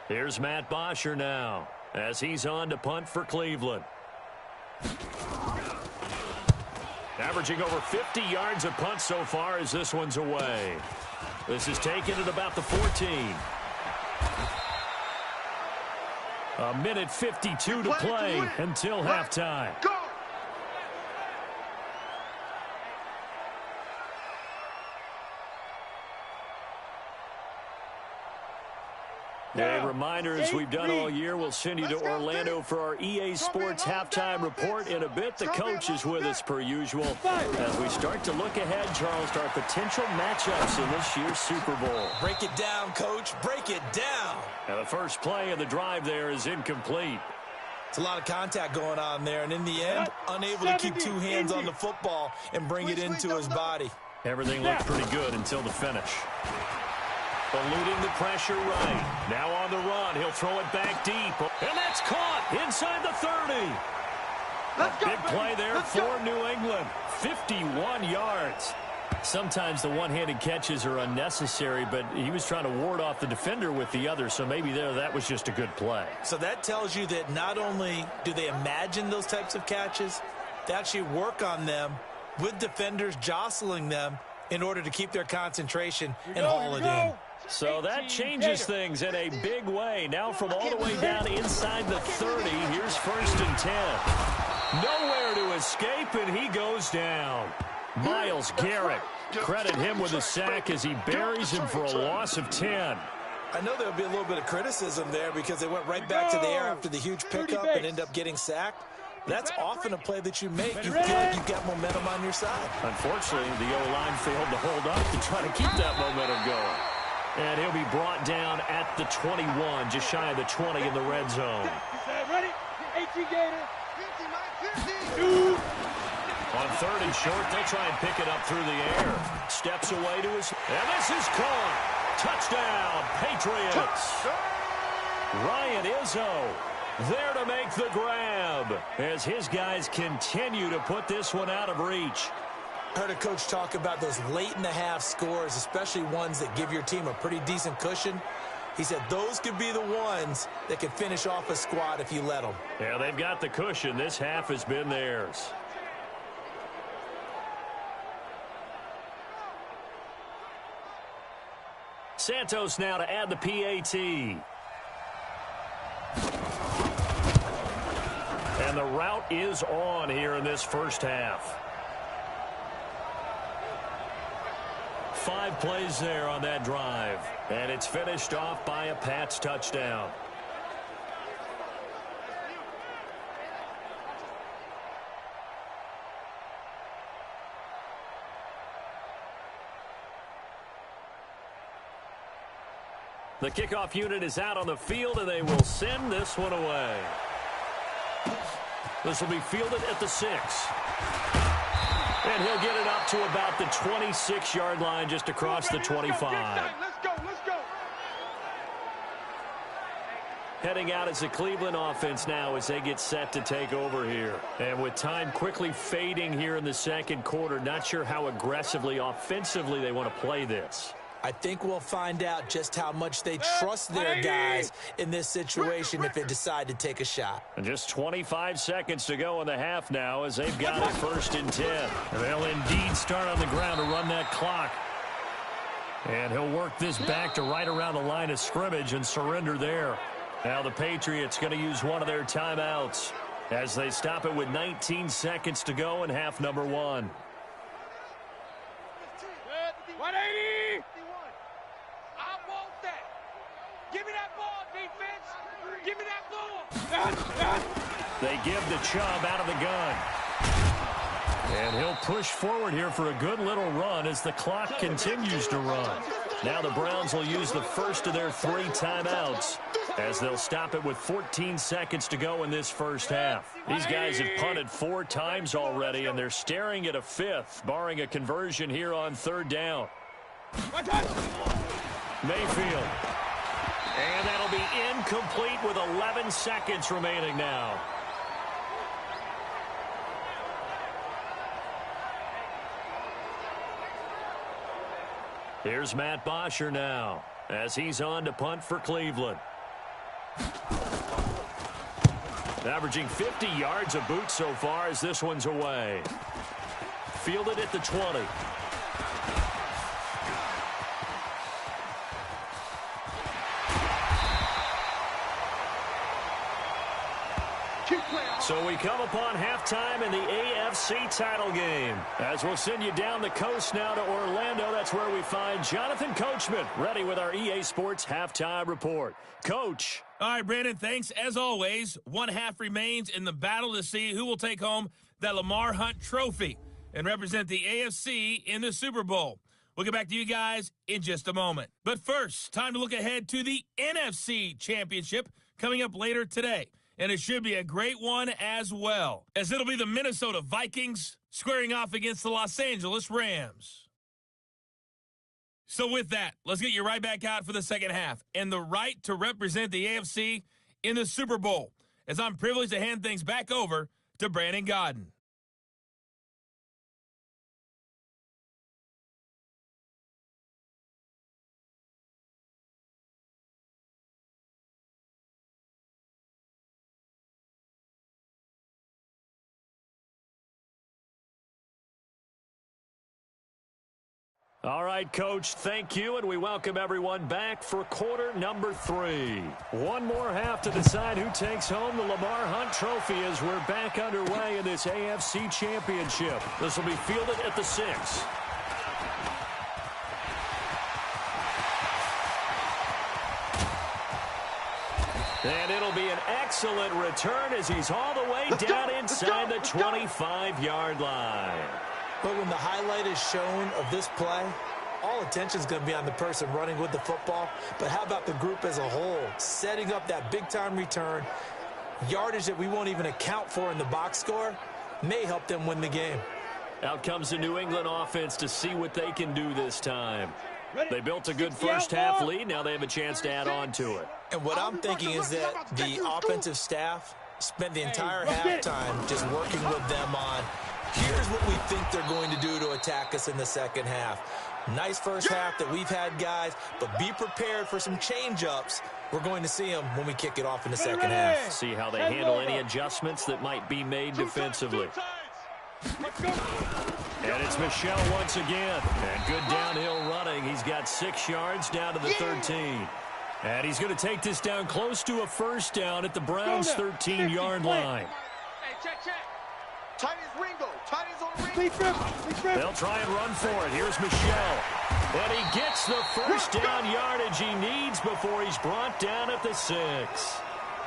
Speaker 2: Here's Matt Bosher now as he's on to punt for Cleveland. Averaging over 50 yards a punt so far as this one's away. This is taken at about the 14. A minute 52 to play until halftime.
Speaker 4: Go!
Speaker 2: A reminder, as we've done all year, we'll send you to Orlando for our EA Sports halftime report in a bit. The coach is with us per usual as we start to look ahead, Charles, to our potential matchups in this year's Super Bowl.
Speaker 3: Break it down, Coach. Break it down.
Speaker 2: And the first play of the drive there is incomplete.
Speaker 3: It's a lot of contact going on there, and in the end, unable to keep two hands on the football and bring it into his body.
Speaker 2: Everything looked pretty good until the finish. Eluding the pressure right. Now on the run. He'll throw it back deep. And that's caught inside the 30. A big play there for New England. 51 yards. Sometimes the one-handed catches are unnecessary, but he was trying to ward off the defender with the other, so maybe that was just a good play.
Speaker 3: So that tells you that not only do they imagine those types of catches, they actually work on them with defenders jostling them in order to keep their concentration and haul it in.
Speaker 2: So that changes things in a big way. Now from all the way down inside the 30, here's 1st and 10. Nowhere to escape, and he goes down. Myles Garrett, credit him with a sack as he buries him for a loss of 10.
Speaker 3: I know there'll be a little bit of criticism there because they went right back to the air after the huge pickup and end up getting sacked. That's often a play that you make. You feel like you've got momentum on your side.
Speaker 2: Unfortunately, the O-line failed to hold up to try to keep that momentum going. And he'll be brought down at the 21, just shy of the 20 in the red zone.
Speaker 6: Ready? 18 Gator.
Speaker 2: On 30 short, they'll try and pick it up through the air. Steps away to his... And this is caught. Touchdown, Patriots. Ryan Izzo there to make the grab as his guys continue to put this one out of reach.
Speaker 3: I heard a coach talk about those late-in-the-half scores, especially ones that give your team a pretty decent cushion. He said those could be the ones that can finish off a squad if you let them.
Speaker 2: Yeah, they've got the cushion. This half has been theirs. Santos now to add the PAT. And the route is on here in this first half. 5 plays there on that drive. And it's finished off by a Pats touchdown. The kickoff unit is out on the field, and they will send this one away. This will be fielded at the 6. And he'll get it up to about the 26-yard line just across the 25.
Speaker 6: Let's go.
Speaker 2: Heading out as the Cleveland offense now as they get set to take over here. And with time quickly fading here in the second quarter, not sure how aggressively, offensively they want to play this.
Speaker 3: I think we'll find out just how much they trust their guys in this situation if they decide to take a shot.
Speaker 2: And just 25 seconds to go in the half now as they've got it 1st and 10. And they'll indeed start on the ground to run that clock. And he'll work this back to right around the line of scrimmage and surrender there. Now the Patriots going to use one of their timeouts as they stop it with 19 seconds to go in half number 1.
Speaker 6: 180. I want that. Give me that ball, defense. Give me that ball.
Speaker 2: They give the Chubb out of the gun. And he'll push forward here for a good little run as the clock continues to run. Now the Browns will use the first of their 3 timeouts as they'll stop it with 14 seconds to go in this first half. These guys have punted 4 times already, and they're staring at a 5th, barring a conversion here on 3rd down. Mayfield. And that'll be incomplete with 11 seconds remaining now. Here's Matt Bosher now as he's on to punt for Cleveland. Averaging 50 yards a boot so far as this one's away. Fielded at the 20. So we come upon halftime in the AFC title game. As we'll send you down the coast now to Orlando, that's where we find Jonathan Coachman ready with our EA Sports halftime report. Coach.
Speaker 1: All right, Brandon, thanks. As always, 1 half remains in the battle to see who will take home that Lamar Hunt trophy and represent the AFC in the Super Bowl. We'll get back to you guys in just a moment. But first, time to look ahead to the NFC Championship coming up later today. And it should be a great one as well, as it'll be the Minnesota Vikings squaring off against the Los Angeles Rams. So with that, let's get you right back out for the second half and the right to represent the AFC in the Super Bowl, as I'm privileged to hand things back over to Brandon Godden.
Speaker 2: All right, Coach, thank you, and we welcome everyone back for quarter number 3. One more half to decide who takes home the Lamar Hunt trophy as we're back underway in this AFC Championship. This will be fielded at the 6. And it'll be an excellent return as he's all the way down inside the 25-yard line.
Speaker 3: But when the highlight is shown of this play, all attention is going to be on the person running with the football. But how about the group as a whole, setting up that big-time return, yardage that we won't even account for in the box score, may help them win the game.
Speaker 2: Out comes the New England offense to see what they can do this time. They built a good first half lead. Now they have a chance to add on to it.
Speaker 3: And what I'm thinking is that the offensive staff spent the entire halftime just working with them on, here's what we think they're going to do to attack us in the second half. Nice first half that we've had, guys, but be prepared for some change-ups. We're going to see them when we kick it off in the second half.
Speaker 2: See how they handle any adjustments that might be made defensively. And it's Michel once again. And good downhill running. He's got 6 yards down to the 13. And he's going to take this down close to a first down at the Browns' 13-yard line.
Speaker 6: Hey, check. Tight as Ringo. Tight as on Ringo.
Speaker 2: They'll try and run for it. Here's Michel. And he gets the first down yardage he needs before he's brought down at the 6.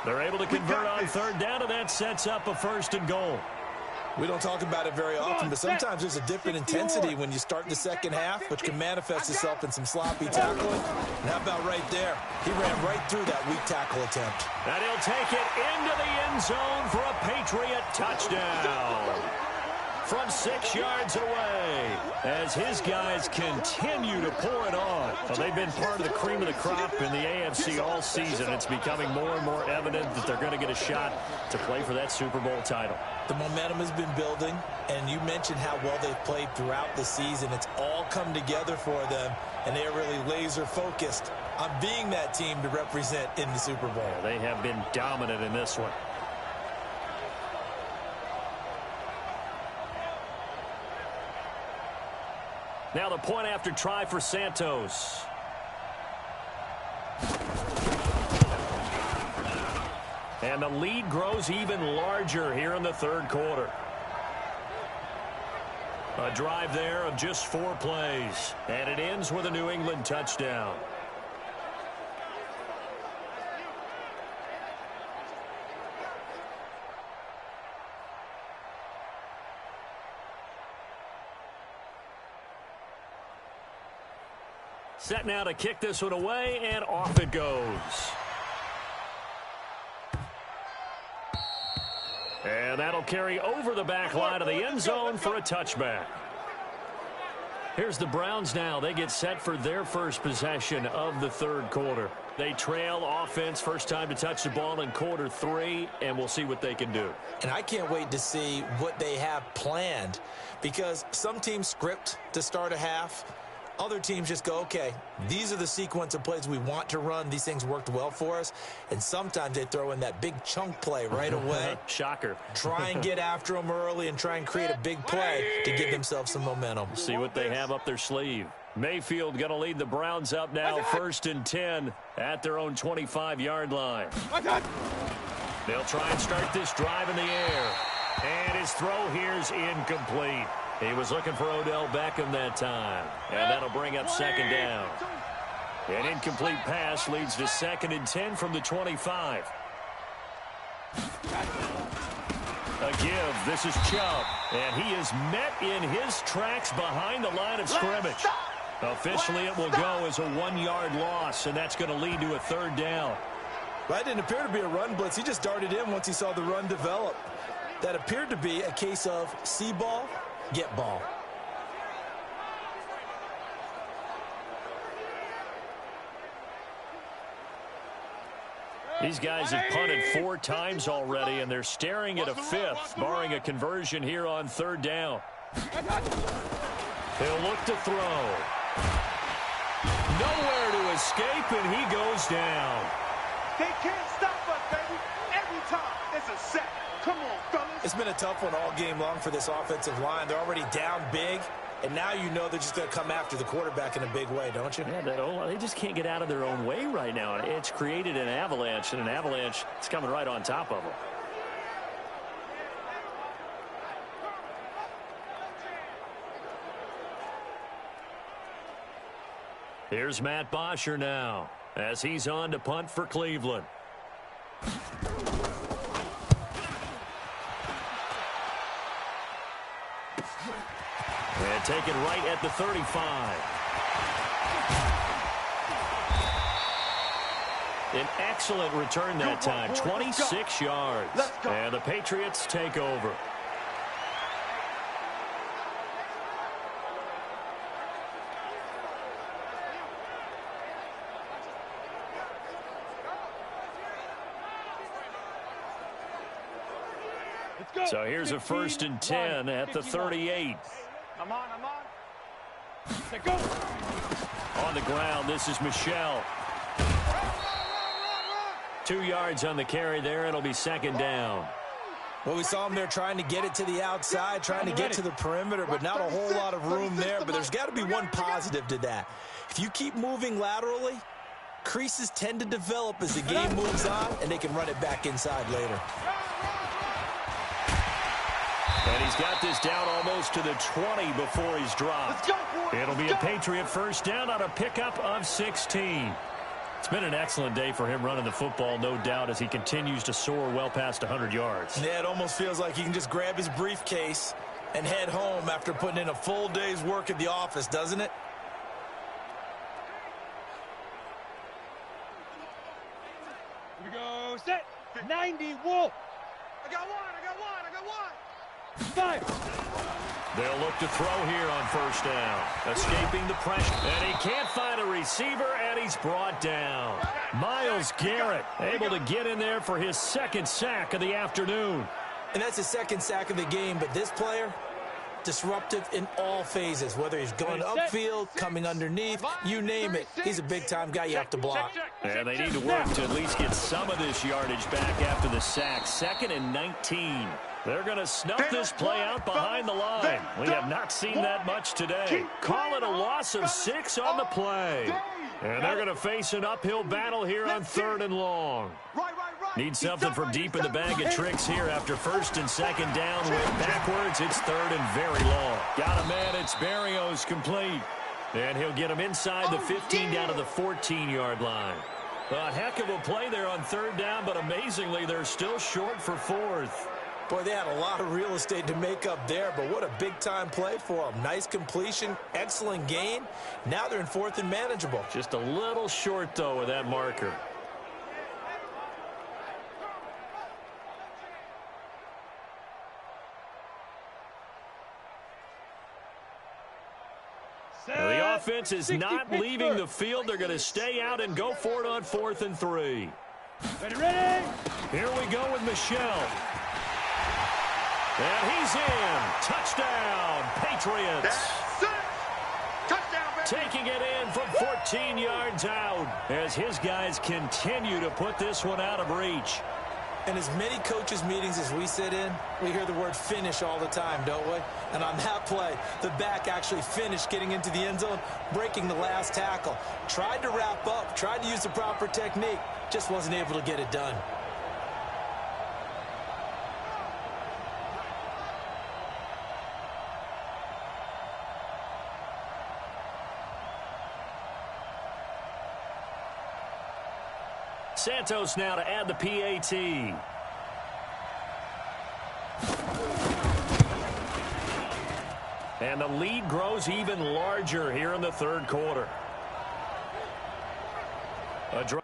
Speaker 2: They're able to convert on third down, and that sets up a 1st and goal.
Speaker 3: We don't talk about it very often, but sometimes there's a dip in intensity when you start the second half, which can manifest itself in some sloppy tackling. And how about right there? He ran right through that weak tackle attempt.
Speaker 2: And he'll take it into the end zone for a Patriot touchdown. From 6 yards away, as his guys continue to pour it on. Well, they've been part of the cream of the crop in the AFC all season. It's becoming more and more evident that they're going to get a shot to play for that Super Bowl title.
Speaker 3: The momentum has been building, and you mentioned how well they've played throughout the season. It's all come together for them, and they are really laser-focused on being that team to represent in the Super Bowl.
Speaker 2: They have been dominant in this one. Now the point after try for Santos. And the lead grows even larger here in the third quarter. A drive there of just 4 plays. And it ends with a New England touchdown. Set now to kick this one away, and off it goes. And that'll carry over the back line of the end zone for a touchback. Here's the Browns now. They get set for their first possession of the third quarter. They trail offense, first time to touch the ball in quarter 3, and we'll see what they can do.
Speaker 3: And I can't wait to see what they have planned, because some teams script to start a half. Other teams just go, okay, these are the sequence of plays we want to run. These things worked well for us. And sometimes they throw in that big chunk play right away.
Speaker 2: Shocker.
Speaker 3: Try and get after them early and try and create a big play to give themselves some momentum.
Speaker 2: See what they have up their sleeve. Mayfield going to lead the Browns up now, 1st and 10 at their own 25-yard line. They'll try and start this drive in the air. And his throw here's incomplete. He was looking for Odell Beckham that time. And that'll bring up 2nd down. An incomplete pass leads to 2nd and 10 from the 25. A give. This is Chubb. And he is met in his tracks behind the line of scrimmage. Officially, it will go as a 1-yard loss, and that's going to lead to a 3rd down.
Speaker 3: That didn't appear to be a run blitz. He just darted in once he saw the run develop. That appeared to be a case of see ball, get ball.
Speaker 2: These guys have punted 4 times already, and they're staring at a 5th, barring a conversion here on 3rd down. He'll look to throw. Nowhere to escape, and he goes down.
Speaker 6: They can't stop us, baby. Every time it's a sack. Come on, fellas.
Speaker 3: It's been a tough one all game long for this offensive line. They're already down big, and now you know they're just going to come after the quarterback in a big way, don't you?
Speaker 2: Yeah, they just can't get out of their own way right now. It's created an avalanche, and an avalanche is coming right on top of them. Here's Matt Bosher now, as he's on to punt for Cleveland. And taken right at the 35. An excellent return that time, 26 yards. And the Patriots take over. So here's a 1st and 10 at the 38.
Speaker 6: I'm on.
Speaker 1: Let's go.
Speaker 2: On the ground, this is Michelle. 2 yards on the carry there. It'll be 2nd down.
Speaker 3: Well, we saw him there trying to get it to the outside, trying to get to the perimeter, but not a whole lot of room there. But there's got to be one positive to that. If you keep moving laterally, creases tend to develop as the game moves on, and they can run it back inside later.
Speaker 2: And he's got this down almost to the 20 before he's dropped. It'll be a Patriot 1st down on a pickup of 16. It's been an excellent day for him running the football, no doubt, as he continues to soar well past 100 yards.
Speaker 3: Yeah, it almost feels like he can just grab his briefcase and head home after putting in a full day's work at the office, doesn't it?
Speaker 6: Here we go. Set. 90 Wolf. I got one. 5.
Speaker 2: They'll look to throw here on 1st down. Escaping the pressure. And he can't find a receiver, and he's brought down. Myles Garrett able to get in there for his 2nd sack of the afternoon.
Speaker 3: And that's his 2nd sack of the game, but this player, disruptive in all phases, whether he's going upfield, coming underneath, you name it. He's a big-time guy you have to block.
Speaker 2: And they need to work to at least get some of this yardage back after the sack. 2nd and 19. They're going to snuff this play out behind the line. We have not seen that much today. Call it a loss of 6 on the play. And they're going to face an uphill battle here on 3rd and long. Need something from deep in the bag of tricks here after 1st and 2nd down. Went backwards. It's 3rd and very long. Got a man. It's Berrios complete. And he'll get him inside the 15 down to the 14-yard line. A heck of a play there on 3rd down, but amazingly, they're still short for 4th.
Speaker 3: Boy, they had a lot of real estate to make up there, but what a big-time play for them. Nice completion, excellent gain. Now they're in 4th and manageable.
Speaker 2: Just a little short, though, with that marker. The offense is not leaving the field. They're going to stay out and go for it on 4th and 3.
Speaker 6: Ready?
Speaker 2: Here we go with Michel. And he's in. Touchdown, Patriots.
Speaker 4: That's it. Touchdown, baby.
Speaker 2: Taking it in from 14 yards out as his guys continue to put this one out of reach.
Speaker 3: In as many coaches' meetings as we sit in, we hear the word finish all the time, don't we? And on that play, the back actually finished getting into the end zone, breaking the last tackle. Tried to wrap up, tried to use the proper technique, just wasn't able to get it done.
Speaker 2: Santos now to add the PAT. And the lead grows even larger here in the 3rd quarter. A drive.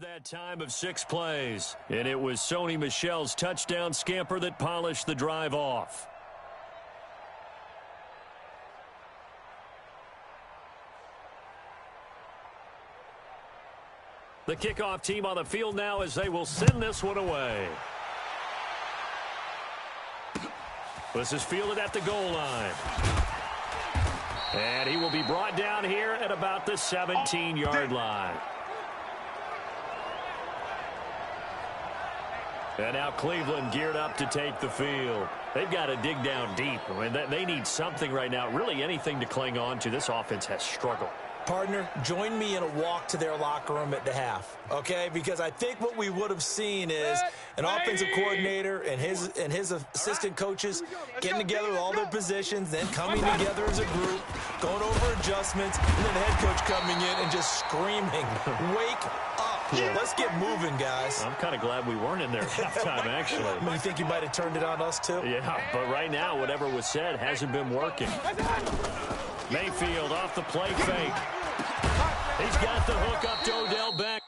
Speaker 2: That time of 6 plays, and it was Sony Michel's touchdown scamper that polished the drive off. The kickoff team on the field now as they will send this one away. This is fielded at the goal line. And he will be brought down here at about the 17-yard line. And now Cleveland geared up to take the field. They've got to dig down deep. I mean, they need something right now, really anything to cling on to. This offense has struggled.
Speaker 3: Partner, join me in a walk to their locker room at the half, okay? Because I think what we would have seen is an offensive coordinator and his assistant coaches getting together with all their positions, then coming together as a group, going over adjustments, and then the head coach coming in and just screaming, "Wake up. Yeah. Let's get moving, guys."
Speaker 2: I'm kind of glad we weren't in there at halftime, actually.
Speaker 3: You think you might have turned it on us, too?
Speaker 2: Yeah, but right now, whatever was said hasn't been working. Mayfield off the play fake. He's got the hook up to Odell Beckham.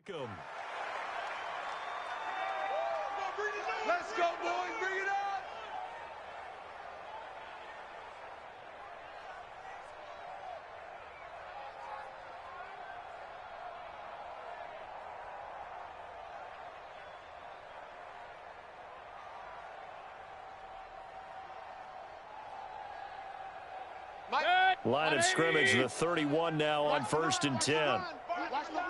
Speaker 2: welcome.
Speaker 6: Let's go, boys. Bring it up.
Speaker 2: Line of scrimmage, the 31 now on 1st and 10.
Speaker 6: Watch the run.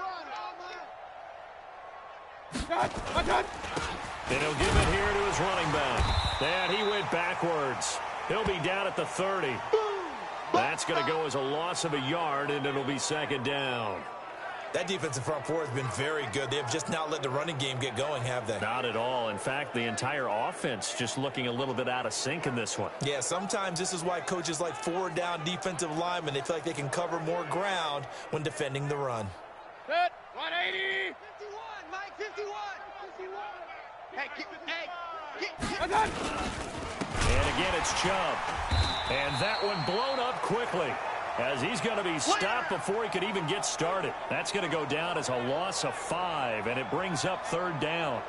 Speaker 2: And he'll give it here to his running back. And he went backwards. He'll be down at the 30. That's going to go as a loss of a yard, and it'll be 2nd down.
Speaker 3: That defensive front four has been very good. They have just not let the running game get going, have they?
Speaker 2: Not at all. In fact, the entire offense just looking a little bit out of sync in this one.
Speaker 3: Yeah, sometimes this is why coaches like forward-down defensive linemen, they feel like they can cover more ground when defending the run.
Speaker 6: Set. 180. 51, Mike, 51. 51. Hey,
Speaker 2: And again, it's Chubb. And that one blown up quickly, as he's going to be stopped before he could even get started. That's going to go down as a loss of 5, and it brings up 3rd down.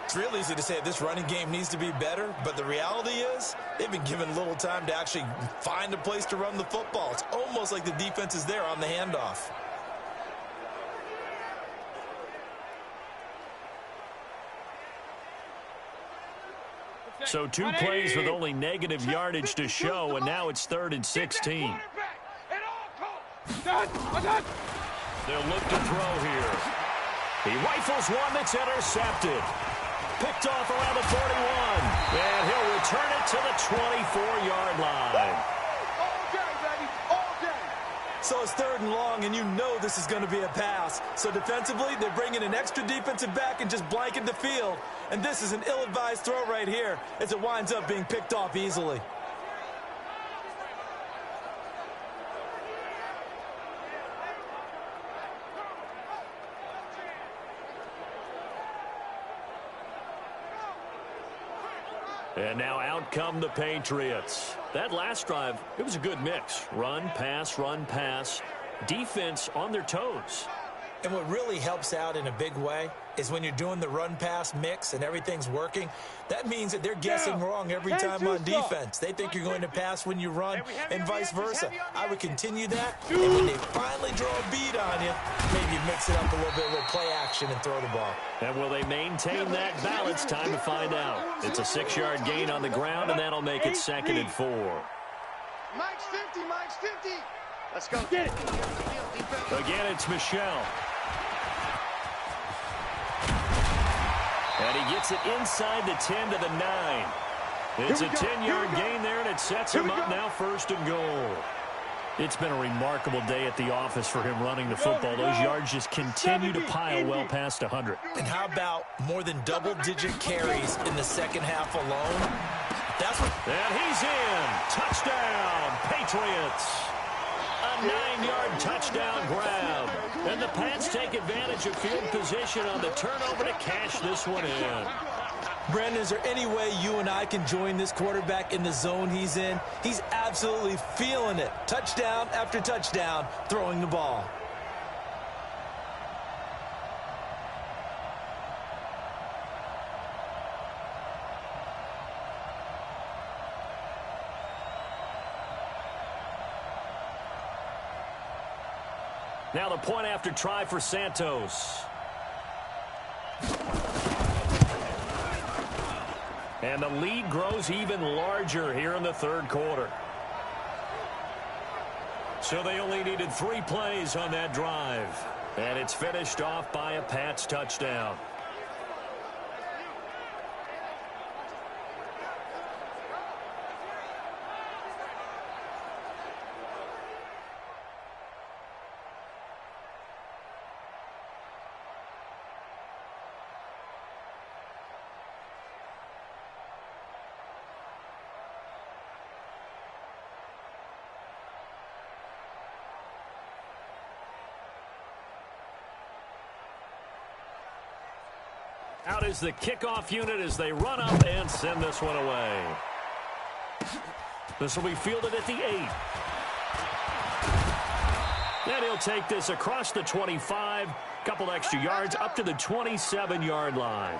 Speaker 3: It's real easy to say this running game needs to be better, but the reality is they've been given little time to actually find a place to run the football. It's almost like the defense is there on the handoff.
Speaker 2: So 2 plays with only negative yardage to show, and now it's 3rd and 16. They'll look to throw here. He rifles one that's intercepted. Picked off around the 41. And he'll return it to the 24-yard line.
Speaker 3: So it's 3rd and long, and you know this is going to be a pass. So defensively, they're bringing an extra defensive back and just blanket the field. And this is an ill-advised throw right here as it winds up being picked off easily.
Speaker 2: And now out come the Patriots. That last drive, it was a good mix. Run, pass, defense on their toes.
Speaker 3: And what really helps out in a big way is when you're doing the run-pass mix and everything's working, that means that they're guessing wrong every time on defense. They think you're going to pass when you run and vice versa. I would continue that, and when they finally draw a beat on you, maybe you mix it up a little bit, a little play action and throw the ball.
Speaker 2: And will they maintain that balance? Time to find out. It's a 6-yard gain on the ground, and that'll make it 2nd and 4.
Speaker 6: Mike's 50, Mike's 50. Let's go. Get it.
Speaker 2: Again, it's Michelle. And he gets it inside the 10 to the 9. It's a 10-yard gain there, and it sets him up now 1st and goal. It's been a remarkable day at the office for him running the football. Those yards just continue to pile well past 100.
Speaker 3: And how about more than double-digit carries in the second half alone? That's what.
Speaker 2: And he's in. Touchdown, Patriots. A 9-yard touchdown grab. And the Pats take advantage of field position on the turnover to cash this one in.
Speaker 3: Brandon, is there any way you and I can join this quarterback in the zone he's in? He's absolutely feeling it. Touchdown after touchdown, throwing the ball.
Speaker 2: Now the point after try for Santos. And the lead grows even larger here in the 3rd quarter. So they only needed 3 plays on that drive. And it's finished off by a Pats touchdown. Out is the kickoff unit as they run up and send this one away. This will be fielded at the 8. And he'll take this across the 25, couple extra yards, up to the 27-yard line.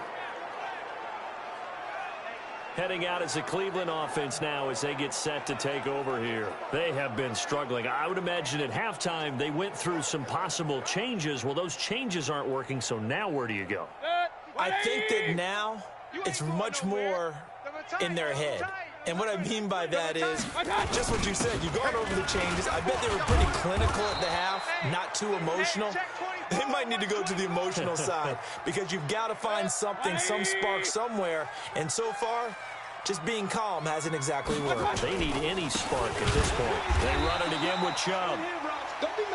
Speaker 2: Heading out as the Cleveland offense now as they get set to take over here. They have been struggling. I would imagine at halftime they went through some possible changes. Well, those changes aren't working, so now where do you go?
Speaker 3: I think that now it's much more in their head. And what I mean by that is just what you said. You've gone over the changes. I bet they were pretty clinical at the half, not too emotional. They might need to go to the emotional side because you've got to find something, some spark somewhere. And so far, just being calm hasn't exactly worked.
Speaker 2: They need any spark at this point. They run it again with Chubb.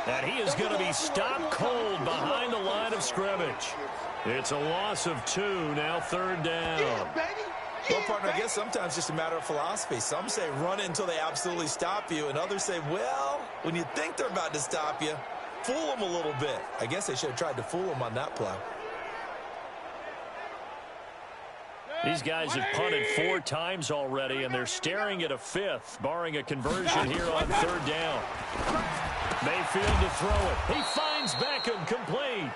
Speaker 2: And he is going to be stopped cold behind the line of scrimmage. It's a loss of 2, now 3rd down.
Speaker 3: Well, partner, I guess sometimes it's just a matter of philosophy. Some say run it until they absolutely stop you, and others say, well, when you think they're about to stop you, fool them a little bit. I guess they should have tried to fool them on that play.
Speaker 2: These guys have punted 4 times already, and they're staring at a 5th, barring a conversion here on 3rd down. Mayfield to throw it. He finds Beckham, complete.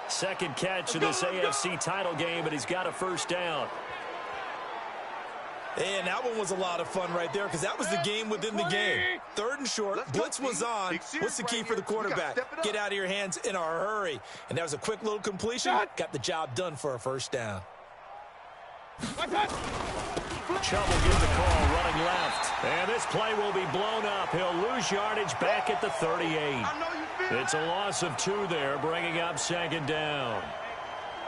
Speaker 2: Second catch of this AFC title game, and he's got a 1st down.
Speaker 3: And that one was a lot of fun right there because that was the game within the game. 3rd and short, blitz was on. What's the key for the quarterback? Get out of your hands in a hurry. And that was a quick little completion. Got the job done for a 1st down.
Speaker 2: Chubb will get the call, running left. And this play will be blown up. He'll lose yardage back at the 38. It's a loss of 2 there, bringing up 2nd down.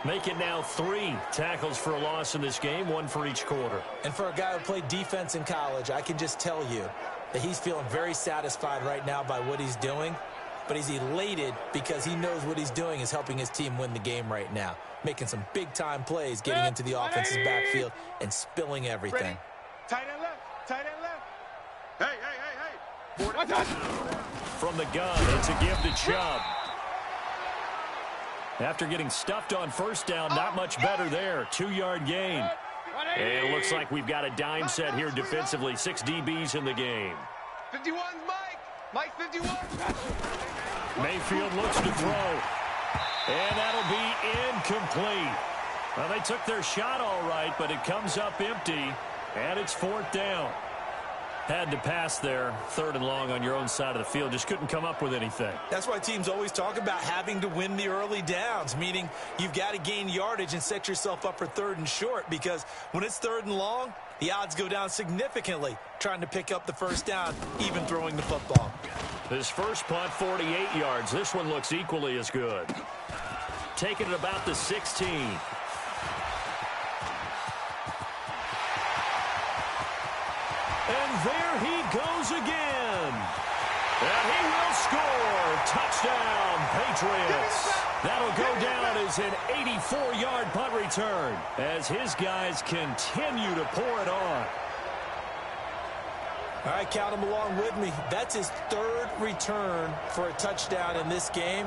Speaker 2: Make it now 3 tackles for a loss in this game, 1 for each quarter.
Speaker 3: And for a guy who played defense in college, I can just tell you that he's feeling very satisfied right now by what he's doing. But he's elated because he knows what he's doing is helping his team win the game right now. Making some big-time plays, getting into the offense's backfield, and spilling everything.
Speaker 6: Tight end left. Tight end left. Hey.
Speaker 2: From the gun, it's a give to Chubb. After getting stuffed on 1st down, not much better there. 2-yard gain. And it looks like we've got a dime set here defensively. 6 DBs in the game.
Speaker 6: 51's Mike. Mike 51.
Speaker 2: Mayfield looks to throw. And that'll be incomplete. Well, they took their shot all right, but it comes up empty. And it's 4th down. Had to pass there, 3rd and long on your own side of the field. Just couldn't come up with anything.
Speaker 3: That's why teams always talk about having to win the early downs, meaning you've got to gain yardage and set yourself up for 3rd and short, because when it's 3rd and long, the odds go down significantly trying to pick up the 1st down, even throwing the football.
Speaker 2: His first punt, 48 yards. This one looks equally as good. Taking it about the 16. And there he goes again. And he will score. Touchdown, Patriots. That'll go down as an 84-yard punt return as his guys continue to pour it on.
Speaker 3: All right, count him along with me. That's his 3rd return for a touchdown in this game.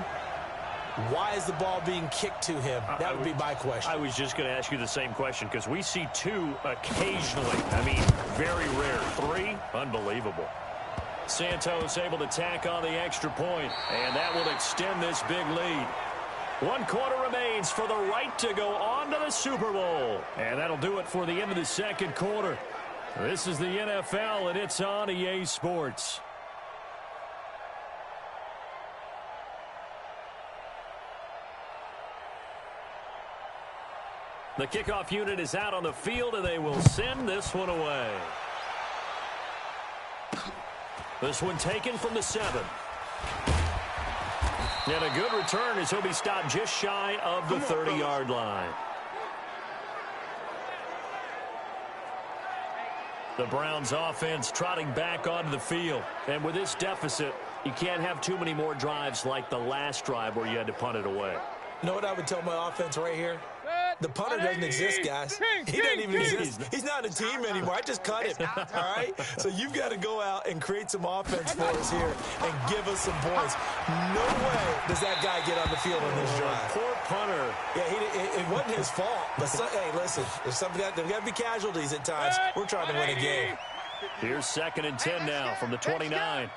Speaker 3: Why is the ball being kicked to him? That would be my question.
Speaker 2: I was just going to ask you the same question because we see 2 occasionally. I mean, very rare. 3, unbelievable. Santos able to tack on the extra point, and that will extend this big lead. 1 quarter remains for the right to go on to the Super Bowl. And that'll do it for the end of the 2nd quarter. This is the NFL, and it's on EA Sports. The kickoff unit is out on the field, and they will send this one away. This one taken from the 7. And a good return as he'll be stopped just shy of the 30-yard line. The Browns offense trotting back onto the field. And with this deficit, you can't have too many more drives like the last drive where you had to punt it away.
Speaker 3: You know what I would tell my offense right here? The punter doesn't exist, guys. He doesn't even exist. He's not a team anymore. I just cut him, all right? So you've got to go out and create some offense for us here and give us some points. No way does that guy get on the field on this drive.
Speaker 2: Poor punter.
Speaker 3: Yeah, it wasn't his fault. But, hey, listen, there's got to be casualties at times. We're trying to win a game.
Speaker 2: Here's 2nd and 10 now from the 29.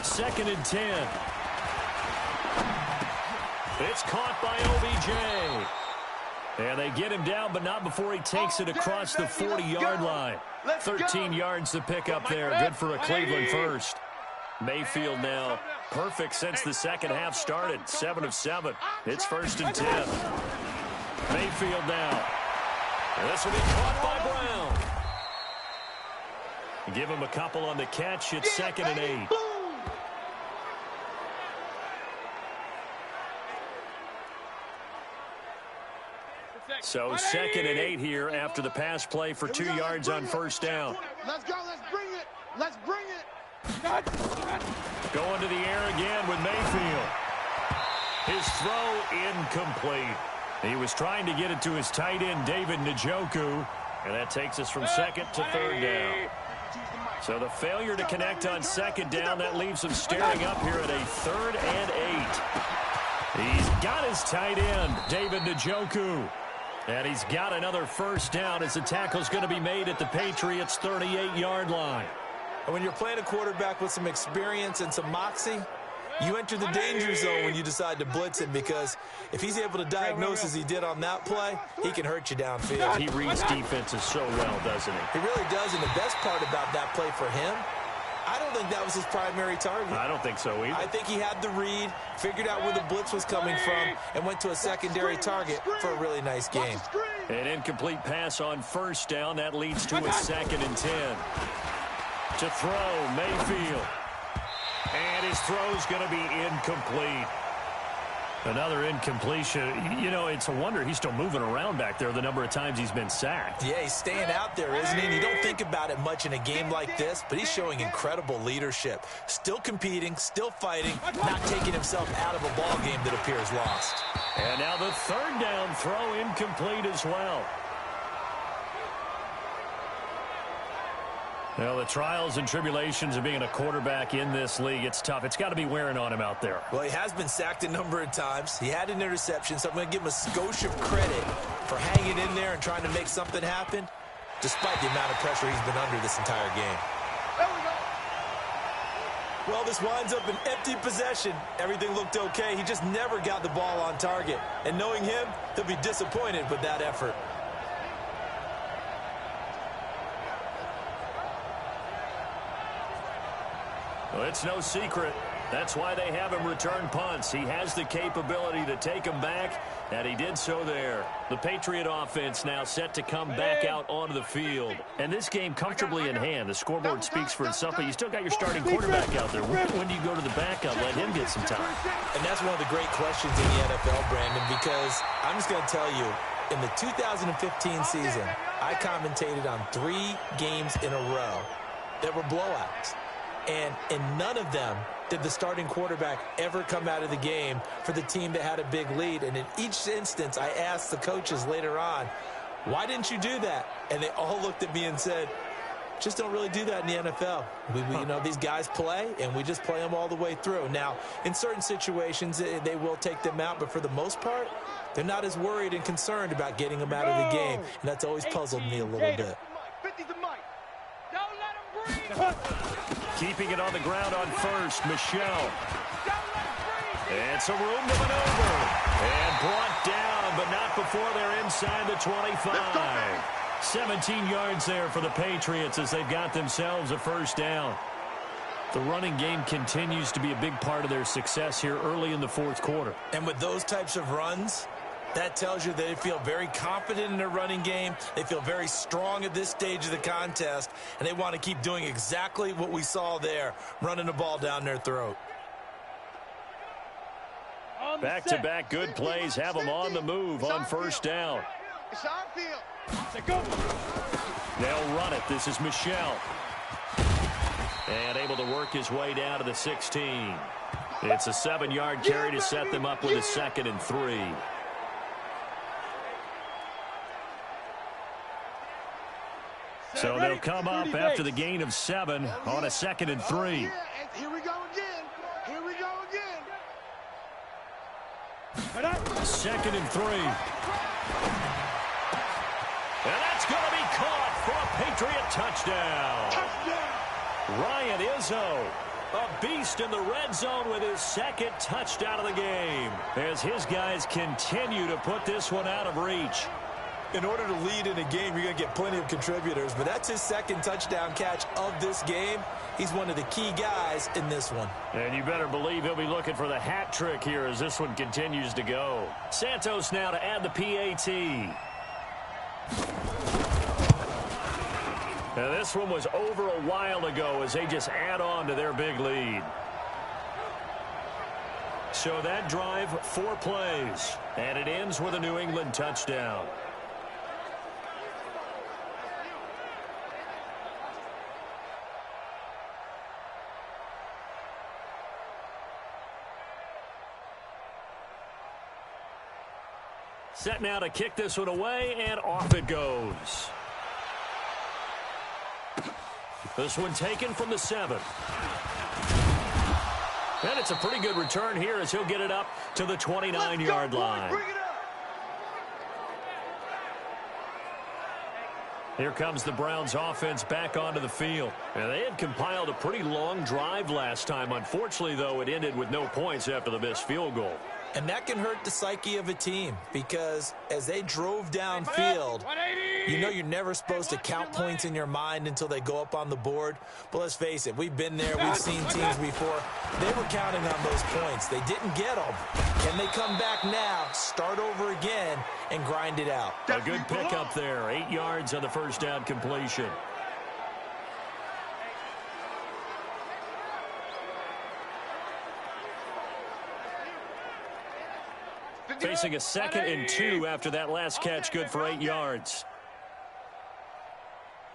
Speaker 2: 2nd and 10. It's caught by OBJ. And they get him down, but not before he takes it across the 40-yard line. 13 yards to pick up there. Good for a Cleveland first. Mayfield now perfect since the second half started. 7 of 7. It's 1st and 10. Mayfield now. And this will be caught by Brown. Give him a couple on the catch. It's 2nd and 8. So 2nd and 8 here after the pass play for 2 yards on 1st down.
Speaker 6: Let's go. Let's bring it. Let's bring it.
Speaker 2: Going to the air again with Mayfield. His throw incomplete. He was trying to get it to his tight end, David Njoku, and that takes us from 2nd to 3rd down. So the failure to connect on 2nd down, that leaves him staring up here at a 3rd and 8. He's got his tight end, David Njoku. And he's got another 1st down as the tackle's going to be made at the Patriots' 38-yard line.
Speaker 3: And when you're playing a quarterback with some experience and some moxie, you enter the danger zone when you decide to blitz him, because if he's able to diagnose as he did on that play, he can hurt you downfield.
Speaker 2: He reads defenses so well, doesn't he?
Speaker 3: He really does, and the best part about that play for him, I don't think that was his primary target.
Speaker 2: I don't think so either.
Speaker 3: I think he had the read, figured out where the blitz was coming from, and went to a secondary target for a really nice game.
Speaker 2: An incomplete pass on 1st down. That leads to a 2nd and 10. To throw, Mayfield. And his throw's going to be incomplete. Another incompletion. You know, it's a wonder he's still moving around back there the number of times he's been sacked.
Speaker 3: Yeah, he's staying out there, isn't he? And you don't think about it much in a game like this, but he's showing incredible leadership. Still competing, still fighting, not taking himself out of a ball game that appears lost.
Speaker 2: And now the 3rd down throw incomplete as well. Well, the trials and tribulations of being a quarterback in this league, it's tough. It's got to be wearing on him out there.
Speaker 3: Well, he has been sacked a number of times. He had an interception, so I'm going to give him a skosh of credit for hanging in there and trying to make something happen, despite the amount of pressure he's been under this entire game. Well, this winds up an empty possession. Everything looked okay. He just never got the ball on target. And knowing him, he'll be disappointed with that effort.
Speaker 2: Well, it's no secret. That's why they have him return punts. He has the capability to take them back, and he did so there. The Patriot offense now set to come back out onto the field. And this game comfortably in hand. The scoreboard speaks for itself, but you still got your starting quarterback out there. When do you go to the backup, let him get some time?
Speaker 3: And that's one of the great questions in the NFL, Brandon, because I'm just going to tell you, in the 2015 season, I commentated on 3 games in a row that were blowouts. And in none of them did the starting quarterback ever come out of the game for the team that had a big lead. And in each instance, I asked the coaches later on, why didn't you do that? And they all looked at me and said, just don't really do that in the NFL. You know, these guys play, and we just play them all the way through. Now, in certain situations, they will take them out, but for the most part, they're not as worried and concerned about getting them out of the game. And that's always puzzled me a little bit.
Speaker 2: Keeping it on the ground on 1st, Michelle. And some room to maneuver. And brought down, but not before they're inside the 25. 17 yards there for the Patriots as they've got themselves a 1st down. The running game continues to be a big part of their success here early in the 4th quarter.
Speaker 3: And with those types of runs, that tells you they feel very confident in their running game. They feel very strong at this stage of the contest, and they want to keep doing exactly what we saw there, running the ball down their throat.
Speaker 2: Back-to-back good plays have them on the move on 1st down.
Speaker 6: It's our field.
Speaker 2: They'll run it. This is Michelle. And able to work his way down to the 16. It's a 7-yard carry to set them up with a 2nd and 3. So they'll come up after the gain of 7 on a 2nd and 3.
Speaker 6: Here we go again. Here we go again.
Speaker 2: 2nd and 3. And that's going to be caught for a Patriot touchdown. Ryan Izzo A beast in the red zone with his second touchdown of the game, as his guys continue to put this one out of reach.
Speaker 3: In order to lead in a game, you're going to get plenty of contributors, but that's his second touchdown catch of this game. He's one of the key guys in this one.
Speaker 2: And you better believe he'll be looking for the hat trick here as this one continues to go. Santos now to add the PAT. Now this one was over a while ago as they just add on to their big lead. So that drive, 4 plays, and it ends with a New England touchdown. Set now to kick this one away, and off it goes. This one taken from the 7. And it's a pretty good return here as he'll get it up to the 29-yard line. Here comes the Browns offense back onto the field. And they had compiled a pretty long drive last time. Unfortunately, though, it ended with no points after the missed field goal.
Speaker 3: And that can hurt the psyche of a team because as they drove downfield, you know you're never supposed to count points in your mind until they go up on the board. But let's face it, we've been there. We've seen teams before. They were counting on those points. They didn't get them. Can they come back now, start over again, and grind it out?
Speaker 2: A good pickup there. 8 yards on the first down completion. Facing a 2nd and 2 after that last catch, good for 8 yards.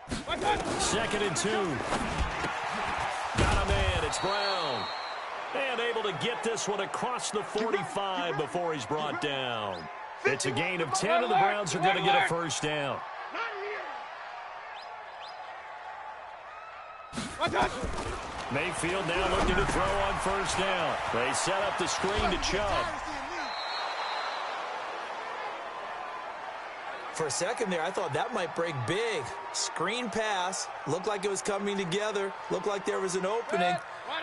Speaker 2: 2nd and 2. Got a man, it's Brown. And able to get this one across the 45 before he's brought down. It's a gain of 10, and the Browns are going to get a first down. Mayfield now looking to throw on first down. They set up the screen to Chubb.
Speaker 3: For a second there, I thought that might break big. Screen pass. Looked like it was coming together. Looked like there was an opening.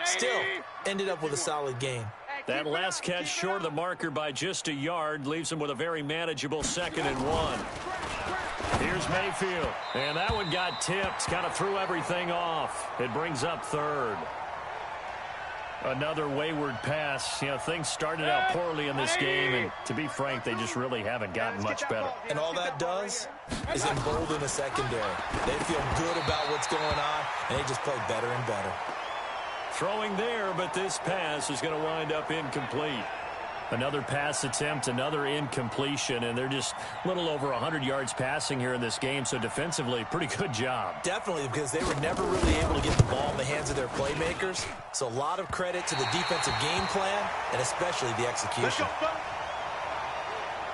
Speaker 3: Still, ended up with a solid gain.
Speaker 2: That last catch short of the marker by just a yard leaves him with a very manageable 2nd and 1. Here's Mayfield. And that one got tipped. Kind of threw everything off. It brings up 3rd. Another wayward pass. You know, things started out poorly in this game, and to be frank, they just really haven't gotten much better.
Speaker 3: And all that does is embolden a secondary. They feel good about what's going on, and they just play better and better.
Speaker 2: Throwing there, but this pass is going to wind up incomplete. Another pass attempt, another incompletion, and they're just a little over 100 yards passing here in this game, so defensively, pretty good job.
Speaker 3: Definitely, because they were never really able to get the ball in the hands of their playmakers. So a lot of credit to the defensive game plan, and especially the execution.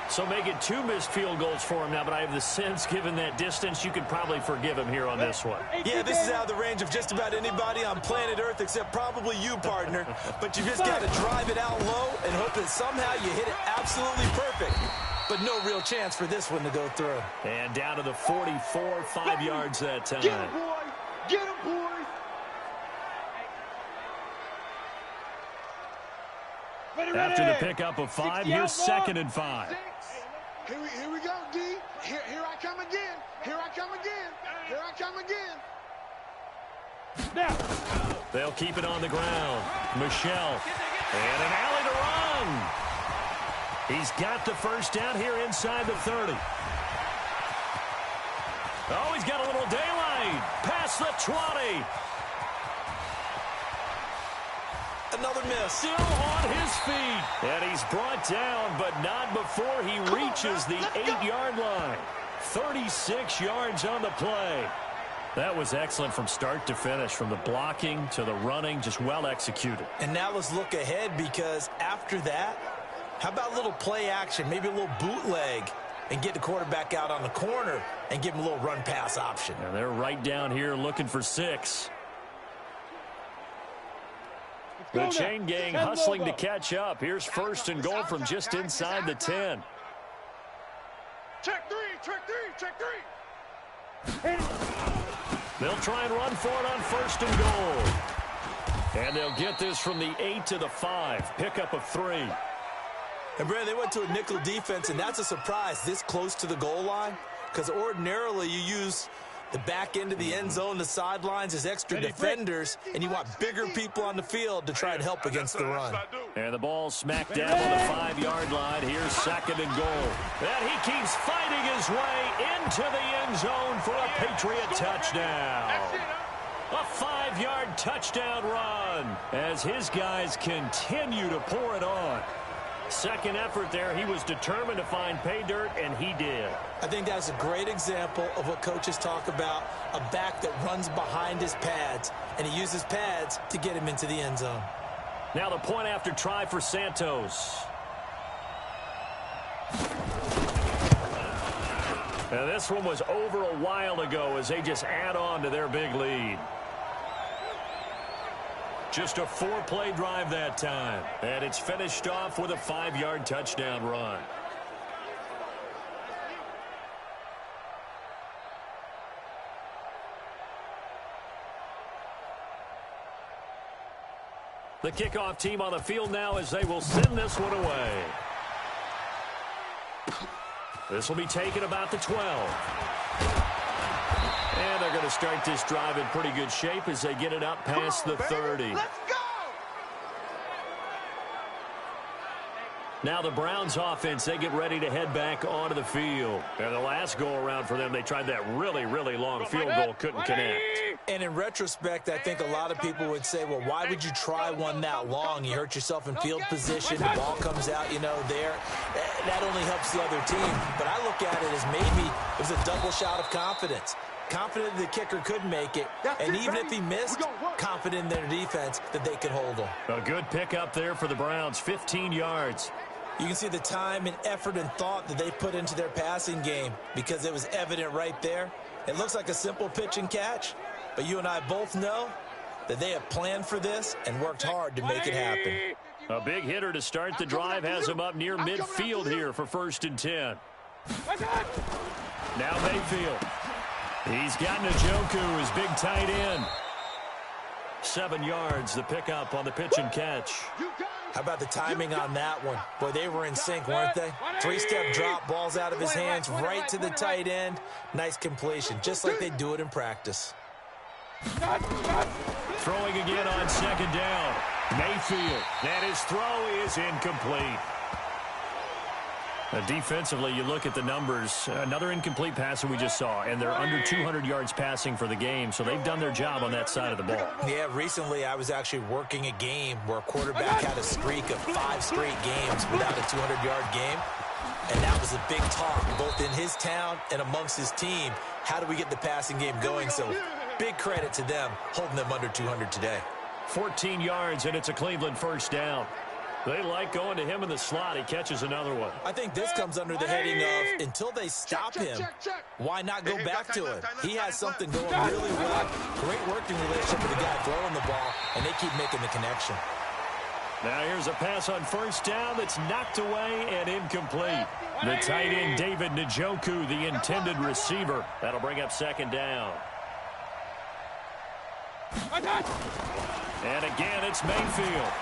Speaker 2: So make it 2 missed field goals for him now, but I have the sense, given that distance, you could probably forgive him here on this one.
Speaker 3: Yeah, this is out of the range of just about anybody on planet Earth except probably you, partner. But you just got to drive it out low and hope that somehow you hit it absolutely perfect. But no real chance for this one to go through.
Speaker 2: And down to the 44, 5 yards that time.
Speaker 6: Get him, boy! Get him, boy!
Speaker 2: After the pickup of 5, here's 2nd and 5.
Speaker 6: Here we go, D. Here I come again. Here I come again. Here I come again.
Speaker 2: Now. They'll keep it on the ground. Michelle. And an alley to run. He's got the first down here inside the 30. Oh, he's got a little daylight. Past the 20.
Speaker 3: Another miss.
Speaker 2: Still on his feet. And he's brought down, but not before he reaches the 8-yard line. 36 yards on the play. That was excellent from start to finish, from the blocking to the running, just well executed.
Speaker 3: And now let's look ahead, because after that, how about a little play action, maybe a little bootleg, and get the quarterback out on the corner and give him a little run-pass option.
Speaker 2: And they're right down here looking for 6. The chain gang hustling to catch up. Here's 1st and goal from just inside the 10.
Speaker 6: Check 3, check 3, check 3.
Speaker 2: They'll try and run for it on 1st and goal. And they'll get this from the 8 to the 5. Pickup of 3.
Speaker 3: And, Brandon, they went to a nickel defense, and that's a surprise this close to the goal line, because ordinarily you use the back end of the end zone, the sidelines as extra defenders, and you want bigger people on the field to try and help against the run.
Speaker 2: And the ball smacked down on the 5-yard line. Here's 2nd and goal. And he keeps fighting his way into the end zone for a Patriot touchdown. A 5-yard touchdown run as his guys continue to pour it on. Second effort there. He was determined to find pay dirt, and he did.
Speaker 3: I think that's a great example of what coaches talk about, a back that runs behind his pads, and he uses pads to get him into the end zone.
Speaker 2: Now the point after try for Santos. Now this one was over a while ago as they just add on to their big lead. Just a 4-play drive that time. And it's finished off with a 5-yard touchdown run. The kickoff team on the field now as they will send this one away. This will be taken about the 12. And they're going to start this drive in pretty good shape as they get it up past the 30.
Speaker 6: Let's go!
Speaker 2: Now the Browns offense, they get ready to head back onto the field. And the last go-around for them, they tried that really, really long field goal, couldn't connect.
Speaker 3: And in retrespect, I think a lot of people would say, well, why would you try one that long? You hurt yourself in field position. The ball comes out, there. That only helps the other team. But I look at it as maybe it was a double shot of confidence. Confident the kicker could make it, and even if he missed, confident in their defense that they could hold him.
Speaker 2: A good pickup there for the Browns, 15 yards.
Speaker 3: You can see the time and effort and thought that they put into their passing game because it was evident right there. It looks like a simple pitch and catch, but you and I both know that they have planned for this and worked hard to make it happen.
Speaker 2: A big hitter to start the drive has him up near midfield here for 1st and 10. Now Mayfield. He's got Njoku, his big tight end. 7 yards, the pickup on the pitch and catch.
Speaker 3: How about the timing on that one? Boy, they were in sync, weren't they? 3-step drop, balls out of his hands, right to the tight end. Nice completion, just like they do it in practice.
Speaker 2: Throwing again on 2nd down. Mayfield, and his throw is incomplete. Defensively, you look at the numbers. Another incomplete pass that we just saw, and they're under 200 yards passing for the game, so they've done their job on that side of the ball.
Speaker 3: Yeah, recently I was actually working a game where a quarterback had a streak of 5 straight games without a 200-yard game, and that was a big talk, both in his town and amongst his team. How do we get the passing game going? So big credit to them, holding them under 200 today.
Speaker 2: 14 yards, and it's a Cleveland 1st down. They like going to him in the slot. He catches another one.
Speaker 3: I think this comes under the heading of until they stop him, why not go back to it? He has something going really well. Great working relationship with the guy throwing the ball, and they keep making the connection.
Speaker 2: Now here's a pass on 1st down that's knocked away and incomplete. The tight end, David Njoku, the intended receiver. That'll bring up 2nd down. And again, it's Mayfield.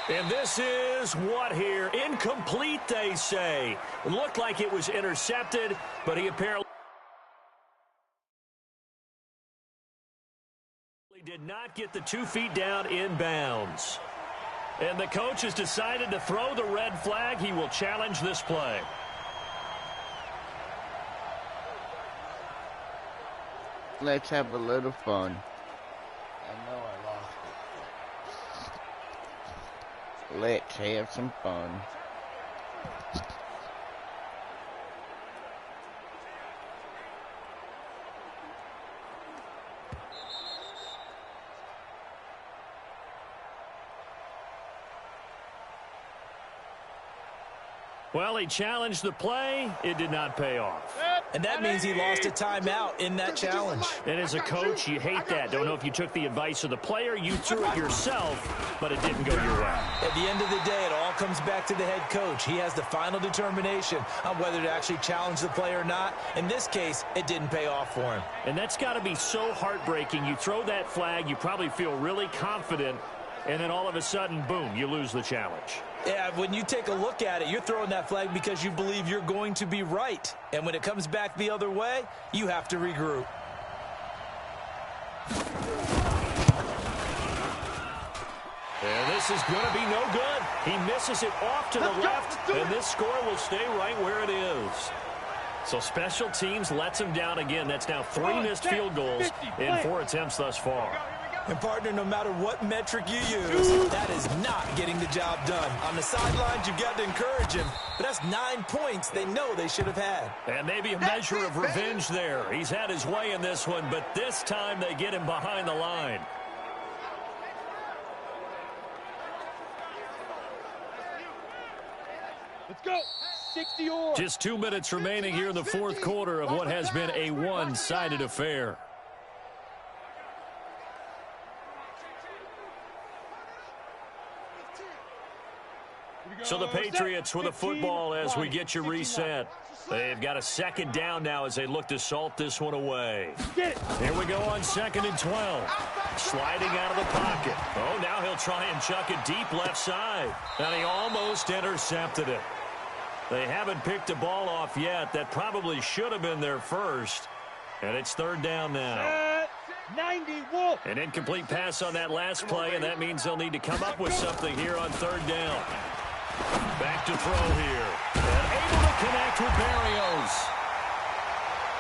Speaker 2: And this is what here? Incomplete, they say. It looked like it was intercepted, but he apparently did not get the 2 feet down in bounds. And the coach has decided to throw the red flag. He will challenge this play.
Speaker 5: Let's have a little fun. I know I lost it. Let's have some fun.
Speaker 2: Well, he challenged the play. It did not pay off.
Speaker 3: And that means he lost a timeout in that challenge.
Speaker 2: And as a coach, you hate that. Don't know if you took the advice of the player, you threw it yourself, but it didn't go your way.
Speaker 3: At the end of the day, it all comes back to the head coach. He has the final determination on whether to actually challenge the play or not. In this case, it didn't pay off for him.
Speaker 2: And that's got to be so heartbreaking. You throw that flag, you probably feel really confident, and then all of a sudden, boom, you lose the challenge.
Speaker 3: Yeah, when you take a look at it, you're throwing that flag because you believe you're going to be right. And when it comes back the other way, you have to regroup.
Speaker 2: And this is going to be no good. He misses it off to the left, and this score will stay right where it is. So special teams lets him down again. That's now 3 missed field goals in 4 attempts thus far.
Speaker 3: And, partner, no matter what metric you use, that is not getting the job done. On the sidelines, you've got to encourage him, but that's 9 points they know they should have had.
Speaker 2: And maybe a measure of revenge there. He's had his way in this one, but this time they get him behind the line.
Speaker 6: Let's go. 60 or.
Speaker 2: Just 2 minutes remaining here in the fourth quarter of what has been a one-sided affair. So the Patriots with the football as we get you reset. They've got a second down now as they look to salt this one away. Here we go on 2nd and 12. Sliding out of the pocket. Oh, now he'll try and chuck it deep left side. And he almost intercepted it. They haven't picked a ball off yet. That probably should have been their first. And it's 3rd down now.
Speaker 6: 91.
Speaker 2: An incomplete pass on that last play, and that means they'll need to come up with something here on 3rd down. Back to throw here. And able to connect with Berrios.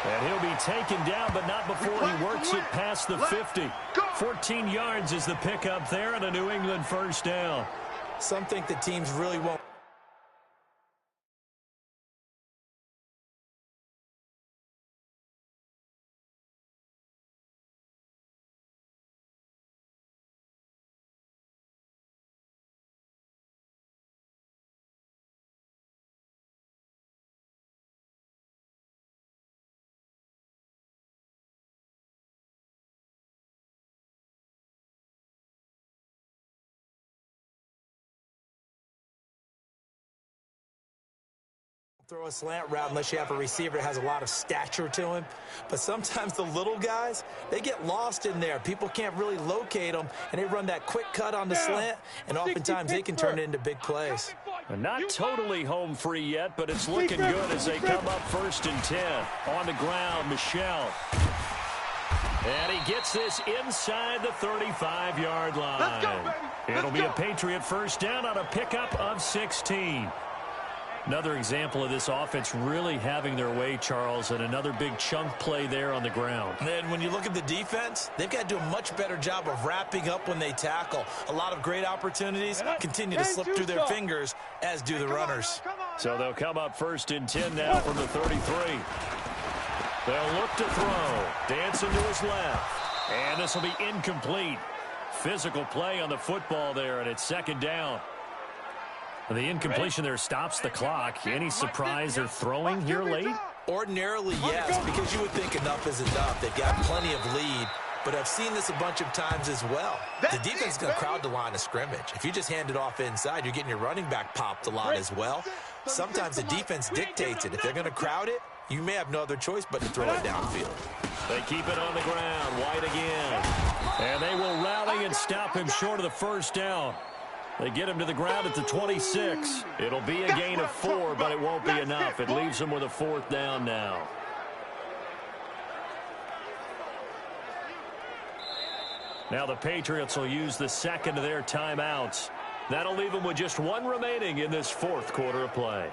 Speaker 2: And he'll be taken down, but not before he works it past the 50. 14 yards is the pickup there, and a New England first down.
Speaker 3: Some think the teams really won't. Throw a slant route unless you have a receiver that has a lot of stature to him. But sometimes the little guys, they get lost in there. People can't really locate them, and they run that quick cut on the slant, and oftentimes they can turn it into big plays.
Speaker 2: And not totally home free yet, but it's looking good as they come up 1st and 10. On the ground, Michel. And he gets this inside the 35-yard line. It'll be a Patriot first down on a pickup of 16. Another example of this offense really having their way, Charles, and another big chunk play there on the ground.
Speaker 3: And when you look at the defense, they've got to do a much better job of wrapping up when they tackle. A lot of great opportunities continue to slip through their fingers, as do the runners.
Speaker 2: So they'll come up 1st and 10 now from the 33. They'll look to throw. Dancing to his left. And this will be incomplete. Physical play on the football there, and it's 2nd down. The incompletion there stops the clock. Any surprise they're throwing here late?
Speaker 3: Ordinarily, yes, because you would think enough is enough. They've got plenty of lead, but I've seen this a bunch of times as well. The defense is going to crowd the line of scrimmage. If you just hand it off inside, you're getting your running back popped a lot as well. Sometimes the defense dictates it. If they're going to crowd it, you may have no other choice but to throw it downfield.
Speaker 2: They keep it on the ground. White again. And they will rally and stop him short of the first down. They get him to the ground at the 26. It'll be a gain of 4, but it won't be enough. It leaves them with a 4th down now. Now the Patriots will use the second of their timeouts. That'll leave them with just 1 remaining in this 4th quarter of play.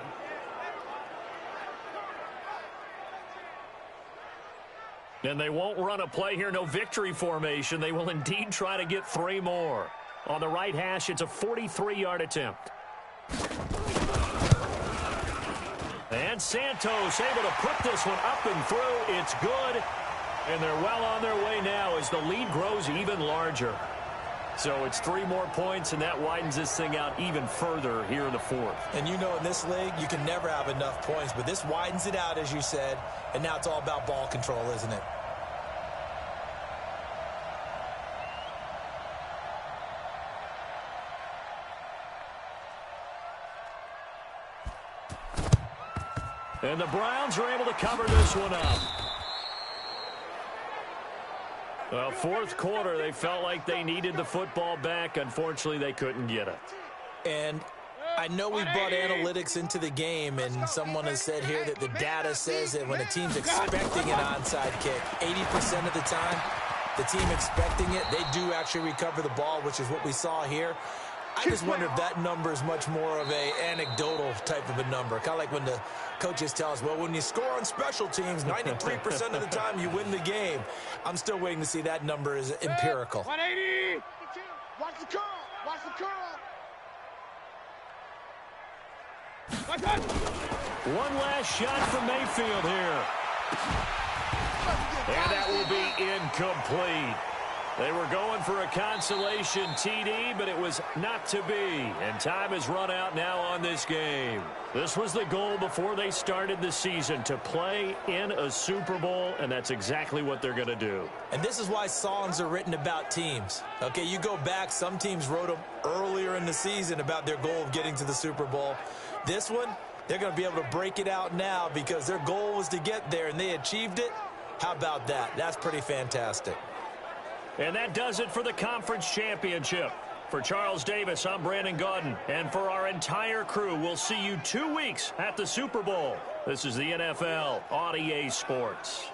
Speaker 2: And they won't run a play here, no victory formation. They will indeed try to get 3 more. On the right hash, it's a 43-yard attempt. And Santos able to put this one up and through. It's good. And they're well on their way now as the lead grows even larger. So it's 3 more points, and that widens this thing out even further here in the fourth.
Speaker 3: And you know in this league, you can never have enough points, but this widens it out, as you said, and now it's all about ball control, isn't it?
Speaker 2: And the Browns are able to cover this one up. Well, fourth quarter, they felt like they needed the football back. Unfortunately, they couldn't get it.
Speaker 3: And I know we brought analytics into the game, and someone has said here that the data says that when a team's expecting an onside kick, 80% of the time, the team expecting it, they do actually recover the ball, which is what we saw here. I just wonder if that number is much more of a anecdotal type of a number. Kind of like when the coaches tell us, well, when you score on special teams, 93% of the time you win the game. I'm still waiting to see that number is empirical.
Speaker 6: 180. Watch the curl. Watch the curl.
Speaker 2: One last shot from Mayfield here. And that will be incomplete. They were going for a consolation TD, but it was not to be. And time has run out now on this game. This was the goal before they started the season, to play in a Super Bowl, and that's exactly what they're going to do.
Speaker 3: And this is why songs are written about teams. Okay, you go back, some teams wrote them earlier in the season about their goal of getting to the Super Bowl. This one, they're going to be able to break it out now because their goal was to get there, and they achieved it. How about that? That's pretty fantastic.
Speaker 2: And that does it for the conference championship. For Charles Davis, I'm Brandon Gaudin. And for our entire crew, we'll see you 2 weeks at the Super Bowl. This is the NFL on EA Sports.